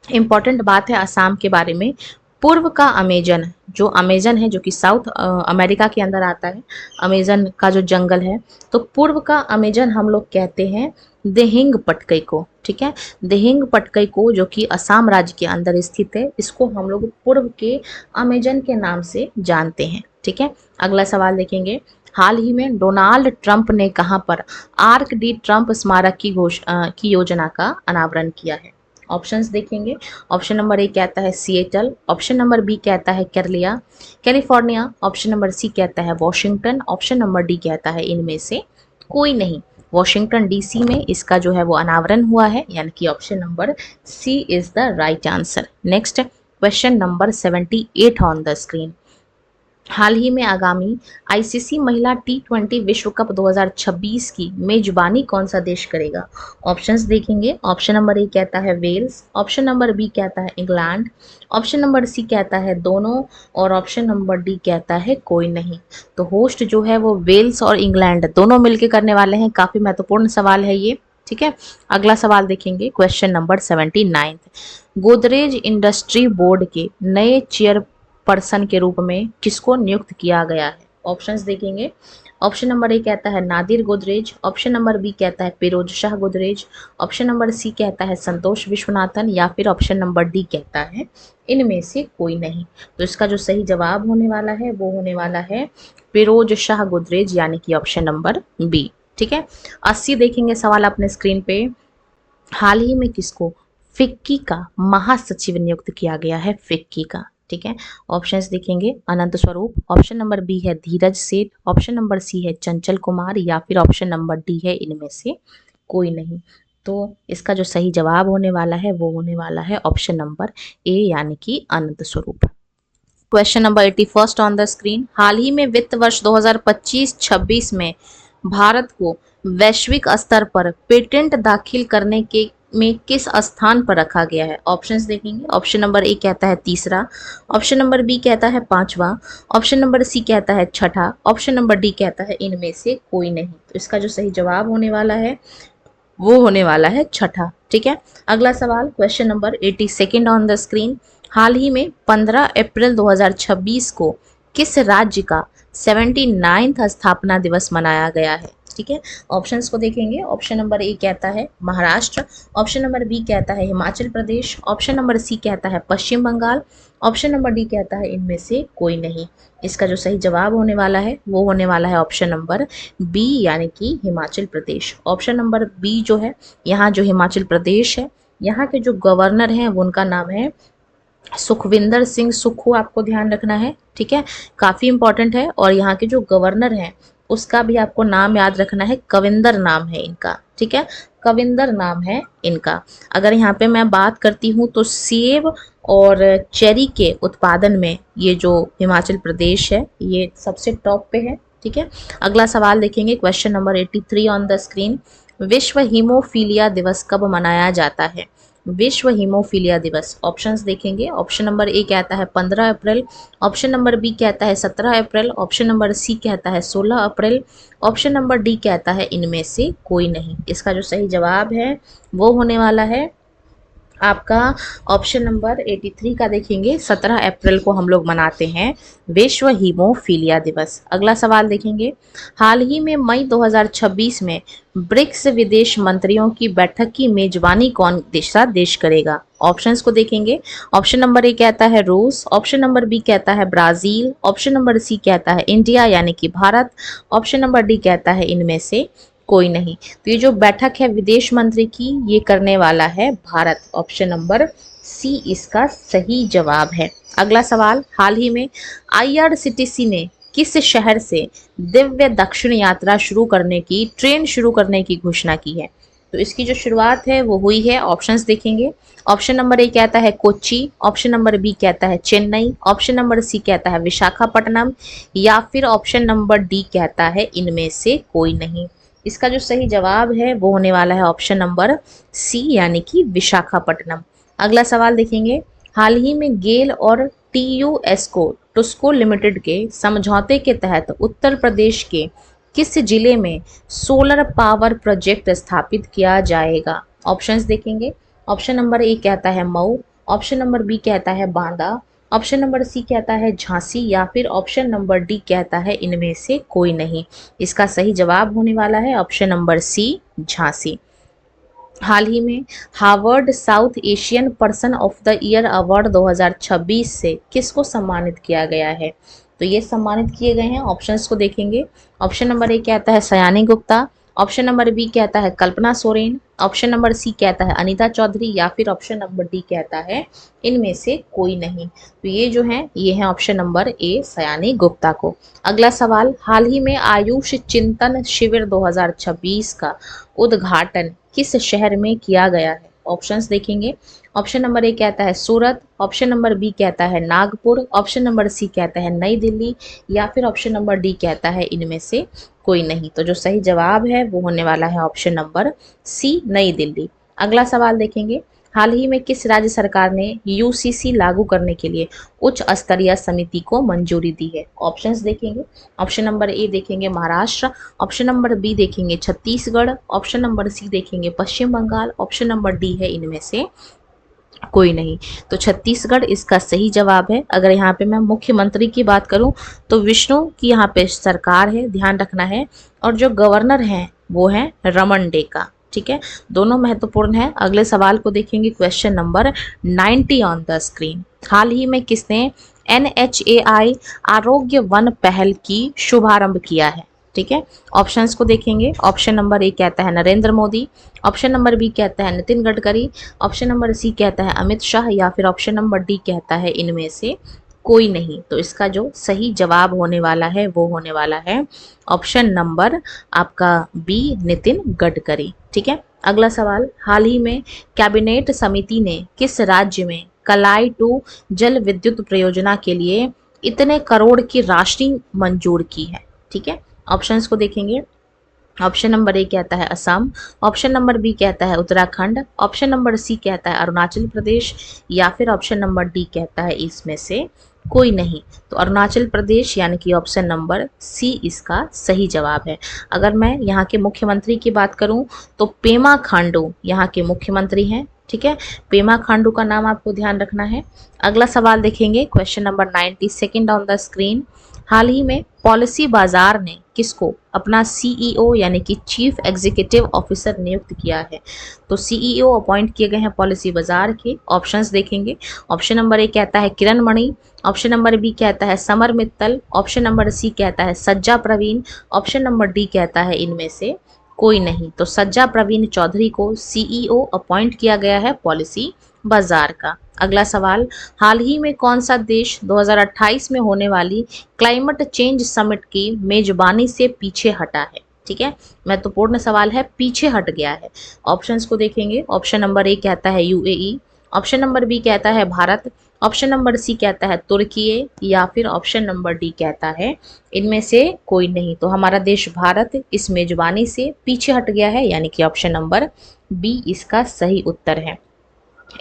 इम्पॉर्टेंट बात है असम के बारे में, पूर्व का अमेजन, जो अमेजन है जो कि साउथ अमेरिका के अंदर आता है, अमेजन का जो जंगल है, तो पूर्व का अमेजन हम लोग कहते हैं दिहिंग पटकई को। ठीक है, दिहिंग पटकई को जो कि असम राज्य के अंदर स्थित है, इसको हम लोग पूर्व के अमेजन के नाम से जानते हैं। ठीक है, अगला सवाल देखेंगे, हाल ही में डोनाल्ड ट्रंप ने कहां पर आर्क डी ट्रंप स्मारक की योजना का अनावरण किया है? ऑप्शंस देखेंगे। ऑप्शन नंबर ए कहता है सिएटल, ऑप्शन नंबर बी कहता है कैलिफोर्निया, ऑप्शन नंबर सी कहता है वॉशिंगटन, ऑप्शन नंबर डी कहता है इनमें से कोई नहीं। वॉशिंगटन DC में इसका जो है वो अनावरण हुआ है, यानी कि option number C is the right answer. Next question number 78 on the screen, हाल ही में आगामी ICC महिला T20 विश्व कप 2026 की मेजबानी कौन सा देश करेगा? ऑप्शंस देखेंगे। ऑप्शन नंबर ए कहता है वेल्स, ऑप्शन नंबर बी कहता है इंग्लैंड, ऑप्शन नंबर सी कहता है दोनों, और ऑप्शन नंबर डी कहता है कोई नहीं। तो होस्ट जो है वो वेल्स और इंग्लैंड दोनों मिलकर करने वाले हैं। काफी महत्वपूर्ण सवाल है ये। ठीक है, अगला सवाल देखेंगे, question number 79, Godrej industry board के नए चेयर पर्सन के रूप में किसको नियुक्त किया गया है? ऑप्शंस देखेंगे। ऑप्शन नंबर ए कहता है Nadir Godrej, option number B कहता है Firoz Shah Godrej, option number C कहता है संतोष विश्वनाथन, या फिर ऑप्शन नंबर डी कहता है इनमें से कोई नहीं। तो इसका जो सही जवाब होने वाला है वो होने वाला है फिरोज शाह गोदरेज, यानी कि ऑप्शन नंबर बी। ठीक है, 80 देखेंगे सवाल अपने स्क्रीन पे, हाल ही में किसको फिक्की का महासचिव नियुक्त किया गया है? फिक्की का। ठीक है, ऑप्शंस देखेंगे, अनंत स्वरूप, ऑप्शन नंबर बी है धीरज सेठ, ऑप्शन नंबर सी है चंचल कुमार, या फिर ऑप्शन नंबर डी है इनमें से कोई नहीं। तो इसका जो सही जवाब होने वाला है वो होने वाला है ऑप्शन नंबर ए, यानी कि Anant Swaroop. Question number 81 on the screen, हाल ही में वित्त वर्ष 2025-26 में भारत को वैश्विक स्तर पर पेटेंट दाखिल करने के में किस स्थान पर रखा गया है? ऑप्शंस देखेंगे। ऑप्शन नंबर ए कहता है तीसरा, ऑप्शन नंबर बी कहता है पांचवा, ऑप्शन नंबर सी कहता है छठा, ऑप्शन नंबर डी कहता है इनमें से कोई नहीं। तो इसका जो सही जवाब होने वाला है वो होने वाला है छठा। ठीक है, अगला सवाल question number 82 on the screen. हाल ही में 15 अप्रैल 2026 को किस राज्य का 79वां स्थापना दिवस मनाया गया है? ठीक है, ऑप्शंस को देखेंगे। ऑप्शन नंबर ए कहता है महाराष्ट्र, ऑप्शन नंबर बी कहता है Himachal Pradesh, option number C कहता है पश्चिम बंगाल, ऑप्शन नंबर डी कहता है इनमें से कोई नहीं। इसका जो सही जवाब होने वाला है वो होने वाला है ऑप्शन नंबर बी, यानी कि Himachal Pradesh. Option number B जो है, यहाँ जो हिमाचल प्रदेश है, यहाँ के जो गवर्नर हैं वो उनका नाम है सुखविंदर सिंह सुक्खू, आपको ध्यान रखना है। ठीक है, काफ़ी इंपॉर्टेंट है। और यहाँ के जो गवर्नर हैं उसका भी आपको नाम याद रखना है, कविंदर नाम है इनका। ठीक है, कविंदर नाम है इनका। अगर यहाँ पे मैं बात करती हूँ तो सेब और चेरी के उत्पादन में ये जो हिमाचल प्रदेश है ये सबसे टॉप पे है। ठीक है, अगला सवाल देखेंगे question number 83 on the screen. विश्व हीमोफीलिया दिवस कब मनाया जाता है? विश्व हीमोफीलिया दिवस, ऑप्शंस देखेंगे। ऑप्शन नंबर ए कहता है 15 अप्रैल, ऑप्शन नंबर बी कहता है 17 अप्रैल, ऑप्शन नंबर सी कहता है 16 अप्रैल, ऑप्शन नंबर डी कहता है इनमें से कोई नहीं। इसका जो सही जवाब है वो होने वाला है आपका ऑप्शन नंबर 83 का देखेंगे। 17 अप्रैल को हम लोग मनाते हैं विश्व हीमोफीलिया दिवस। अगला सवाल देखेंगे। हाल ही में मई 2026 में ब्रिक्स विदेश मंत्रियों की बैठक की मेजबानी कौन देश करेगा? ऑप्शंस को देखेंगे। ऑप्शन नंबर ए कहता है रूस, ऑप्शन नंबर बी कहता है ब्राजील, ऑप्शन नंबर सी कहता है इंडिया यानी कि भारत, ऑप्शन नंबर डी कहता है इनमें से कोई नहीं। तो ये जो बैठक है विदेश मंत्री की ये करने वाला है भारत। ऑप्शन नंबर सी इसका सही जवाब है। अगला सवाल। हाल ही में आईआरसीटीसी ने किस शहर से दिव्य दक्षिण यात्रा ट्रेन शुरू करने की घोषणा की है? तो इसकी जो शुरुआत है वो हुई है। ऑप्शंस देखेंगे। ऑप्शन नंबर ए कहता है कोच्चि, ऑप्शन नंबर बी कहता है चेन्नई, ऑप्शन नंबर सी कहता है विशाखापट्टनम या फिर ऑप्शन नंबर डी कहता है इनमें से कोई नहीं। इसका जो सही जवाब है वो होने वाला है ऑप्शन नंबर सी, यानी कि विशाखापट्टनम। अगला सवाल देखेंगे। हाल ही में गेल और टीयूएसको टुस्को लिमिटेड के समझौते के तहत उत्तर प्रदेश के किस जिले में सोलर पावर प्रोजेक्ट स्थापित किया जाएगा? ऑप्शंस देखेंगे। ऑप्शन नंबर ए कहता है मऊ, ऑप्शन नंबर बी कहता है बांदा, ऑप्शन नंबर सी कहता है झांसी या फिर ऑप्शन नंबर डी कहता है इनमें से कोई नहीं। इसका सही जवाब होने वाला है ऑप्शन नंबर सी, झांसी। हाल ही में Harvard south Asian person of the year award 2026 से किसको सम्मानित किया गया है? तो ये सम्मानित किए गए हैं, ऑप्शंस को देखेंगे। ऑप्शन नंबर ए कहता है सयानी गुप्ता, ऑप्शन नंबर बी कहता है Kalpana Soren, option number C कहता है अनीता चौधरी या फिर ऑप्शन नंबर डी कहता है इनमें से कोई नहीं। तो ये जो है ये है ऑप्शन नंबर ए, सयानी गुप्ता को। अगला सवाल। हाल ही में आयुष चिंतन शिविर 2026 का उद्घाटन किस शहर में किया गया है? ऑप्शंस देखेंगे। ऑप्शन नंबर ए कहता है सूरत, ऑप्शन नंबर बी कहता है नागपुर, ऑप्शन नंबर सी कहता है नई दिल्ली या फिर ऑप्शन नंबर डी कहता है इनमें से कोई नहीं। तो जो सही जवाब है वो होने वाला है ऑप्शन नंबर सी, नई दिल्ली। अगला सवाल देखेंगे। हाल ही में किस राज्य सरकार ने यूसीसी लागू करने के लिए उच्च स्तरीय समिति को मंजूरी दी है? ऑप्शंस देखेंगे। ऑप्शन नंबर ए देखेंगे महाराष्ट्र, ऑप्शन नंबर बी देखेंगे छत्तीसगढ़, ऑप्शन नंबर सी देखेंगे पश्चिम बंगाल, ऑप्शन नंबर डी है इनमें से कोई नहीं। तो छत्तीसगढ़ इसका सही जवाब है। अगर यहाँ पे मैं मुख्यमंत्री की बात करूँ तो विष्णु की यहाँ पे सरकार है, ध्यान रखना है। और जो गवर्नर हैं वो है रमन डेका। ठीक है, दोनों महत्वपूर्ण है। अगले सवाल को देखेंगे question number 90 on the screen. हाल ही में किसने NHAI आरोग्य वन पहल की शुभारंभ किया है? ठीक है, ऑप्शंस को देखेंगे। ऑप्शन नंबर ए कहता है Narendra Modi, option number B कहता है Nitin Gadkari, option number C कहता है अमित शाह या फिर ऑप्शन नंबर डी कहता है इनमें से कोई नहीं। तो इसका जो सही जवाब होने वाला है वो होने वाला है ऑप्शन नंबर आपका बी, नितिन गडकरी। ठीक है, अगला सवाल। हाल ही में कैबिनेट समिति ने किस राज्य में कलाई टू जल विद्युत परियोजना के लिए इतने करोड़ की राशि मंजूर की है? ठीक है, ऑप्शंस को देखेंगे। ऑप्शन नंबर ए कहता है असम, ऑप्शन नंबर बी कहता है उत्तराखंड, ऑप्शन नंबर सी कहता है अरुणाचल प्रदेश, या फिर ऑप्शन नंबर डी कहता है इसमें से कोई नहीं। तो अरुणाचल प्रदेश यानी कि ऑप्शन नंबर सी इसका सही जवाब है। अगर मैं यहाँ के मुख्यमंत्री की बात करूँ तो पेमा खांडू यहाँ के मुख्यमंत्री हैं। ठीक है, पेमा खांडू का नाम आपको ध्यान रखना है। अगला सवाल देखेंगे, question number 92 on the screen. हाल ही में पॉलिसी बाजार ने किसको अपना सीईओ यानी कि चीफ एग्जीक्यूटिव ऑफिसर नियुक्त किया है? तो सीईओ अपॉइंट किए गए हैं पॉलिसी बाजार के। ऑप्शंस देखेंगे, ऑप्शन नंबर ए कहता है Kiran Mani, option number B कहता है Samar Mittal, option number C कहता है सज्जा प्रवीण, ऑप्शन नंबर डी कहता है इनमें से कोई नहीं। तो सज्जा प्रवीण चौधरी को सीईओ अपॉइंट किया गया है पॉलिसी बाजार का। अगला सवाल, हाल ही में कौन सा देश 2028 में होने वाली क्लाइमेट चेंज समिट की मेजबानी से पीछे हटा है? ठीक है, महत्वपूर्ण सवाल है, पीछे हट गया है। ऑप्शंस को देखेंगे, ऑप्शन नंबर ए कहता है यूएई, ऑप्शन नंबर बी कहता है भारत, ऑप्शन नंबर सी कहता है तुर्की, या फिर ऑप्शन नंबर डी कहता है इनमें से कोई नहीं। तो हमारा देश भारत इस मेजबानी से पीछे हट गया है, यानी कि ऑप्शन नंबर बी इसका सही उत्तर है।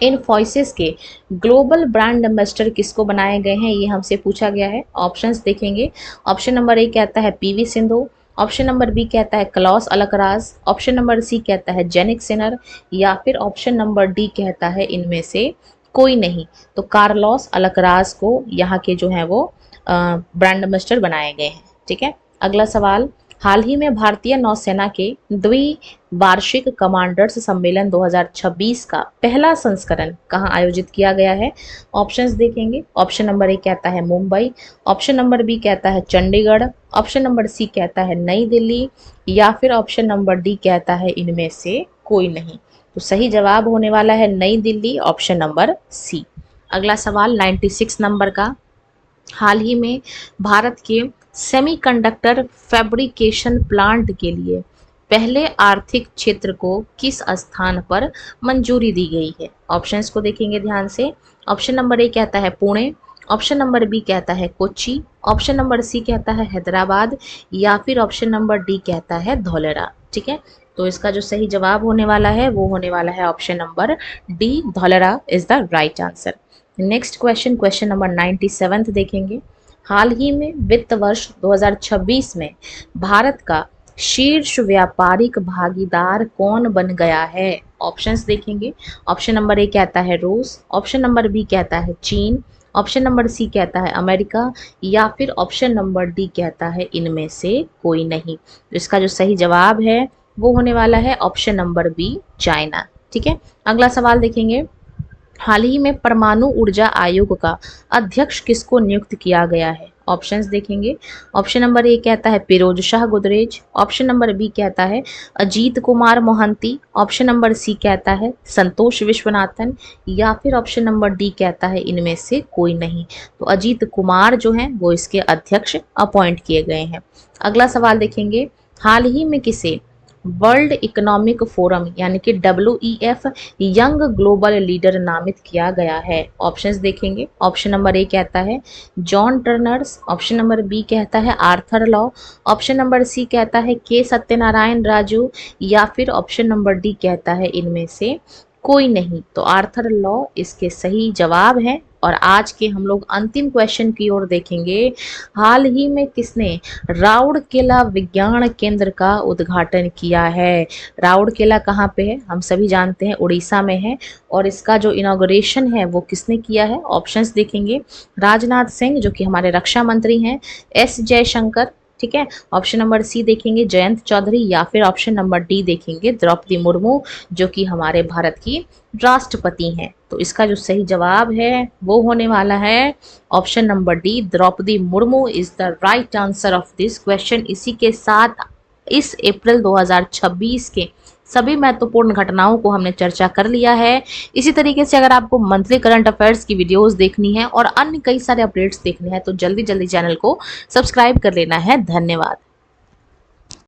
इनफोसिस के ग्लोबल ब्रांड एम्बेसडर किसको बनाए गए हैं, ये हमसे पूछा गया है। ऑप्शंस देखेंगे, ऑप्शन नंबर ए कहता है PV Sindhu, option number B कहता है Carlos Alcaraz, option number C कहता है जेनिक सिनर, या फिर ऑप्शन नंबर डी कहता है इनमें से कोई नहीं। तो कार्लोस अलकराज को यहाँ के जो है वो ब्रांड एम्बेसडर बनाए गए हैं। ठीक है, अगला सवाल, हाल ही में भारतीय नौसेना के द्विवार्षिक कमांडर्स सम्मेलन 2026 का पहला संस्करण कहाँ आयोजित किया गया है? ऑप्शंस देखेंगे, ऑप्शन नंबर ए कहता है मुंबई, ऑप्शन नंबर बी कहता है चंडीगढ़, ऑप्शन नंबर सी कहता है नई दिल्ली, या फिर ऑप्शन नंबर डी कहता है इनमें से कोई नहीं। तो सही जवाब होने वाला है नई दिल्ली, ऑप्शन नंबर सी। अगला सवाल 96 नंबर का, हाल ही में भारत के सेमीकंडक्टर फैब्रिकेशन प्लांट के लिए पहले आर्थिक क्षेत्र को किस स्थान पर मंजूरी दी गई है? ऑप्शंस को देखेंगे ध्यान से। ऑप्शन नंबर ए कहता है पुणे, ऑप्शन नंबर बी कहता है कोच्चि, ऑप्शन नंबर सी कहता है हैदराबाद, या फिर ऑप्शन नंबर डी कहता है धौलेरा। ठीक है, तो इसका जो सही जवाब होने वाला है वो होने वाला है option number D, Dholera is the right answer. Next question, question number 97 देखेंगे। हाल ही में वित्त वर्ष 2026 में भारत का शीर्ष व्यापारिक भागीदार कौन बन गया है? ऑप्शंस देखेंगे, ऑप्शन नंबर ए कहता है रूस, ऑप्शन नंबर बी कहता है चीन, ऑप्शन नंबर सी कहता है अमेरिका, या फिर ऑप्शन नंबर डी कहता है इनमें से कोई नहीं। तो इसका जो सही जवाब है वो होने वाला है ऑप्शन नंबर बी, चाइना। ठीक है, अगला सवाल देखेंगे, हाल ही में परमाणु ऊर्जा आयोग का अध्यक्ष किसको नियुक्त किया गया है? ऑप्शंस देखेंगे, ऑप्शन नंबर ए कहता है Firoz Shah Godrej, option number B कहता है Ajit Kumar Mohanty, option number C कहता है संतोष विश्वनाथन, या फिर ऑप्शन नंबर डी कहता है इनमें से कोई नहीं। तो अजीत कुमार जो हैं वो इसके अध्यक्ष अपॉइंट किए गए हैं। अगला सवाल देखेंगे, हाल ही में किसे वर्ल्ड इकोनॉमिक फोरम यानी कि WEF यंग ग्लोबल लीडर नामित किया गया है? ऑप्शंस देखेंगे, ऑप्शन नंबर ए कहता है John Turners, option number B कहता है Arthur Law, option number C कहता है के सत्यनारायण राजू, या फिर ऑप्शन नंबर डी कहता है इनमें से कोई नहीं। तो आर्थर लॉ इसके सही जवाब है। और आज के हम लोग अंतिम क्वेश्चन की ओर देखेंगे, हाल ही में किसने राउरकेला विज्ञान केंद्र का उद्घाटन किया है? राउरकेला कहाँ पे है? हम सभी जानते हैं उड़ीसा में है। और इसका जो इनॉग्रेशन है वो किसने किया है? ऑप्शंस देखेंगे, राजनाथ सिंह जो कि हमारे रक्षा मंत्री हैं, एस जयशंकर, ठीक है, ऑप्शन नंबर सी देखेंगे जयंत चौधरी, या फिर ऑप्शन नंबर डी देखेंगे द्रौपदी मुर्मू जो कि हमारे भारत की राष्ट्रपति हैं। तो इसका जो सही जवाब है वो होने वाला है option number D, Draupadi Murmu is the right answer of this question. इसी के साथ इस अप्रैल 2026 के सभी महत्वपूर्ण घटनाओं को हमने चर्चा कर लिया है। इसी तरीके से अगर आपको मंथली करंट अफेयर्स की वीडियोस देखनी है और अन्य कई सारे अपडेट्स देखने हैं तो जल्दी जल्दी चैनल को सब्सक्राइब कर लेना है। धन्यवाद।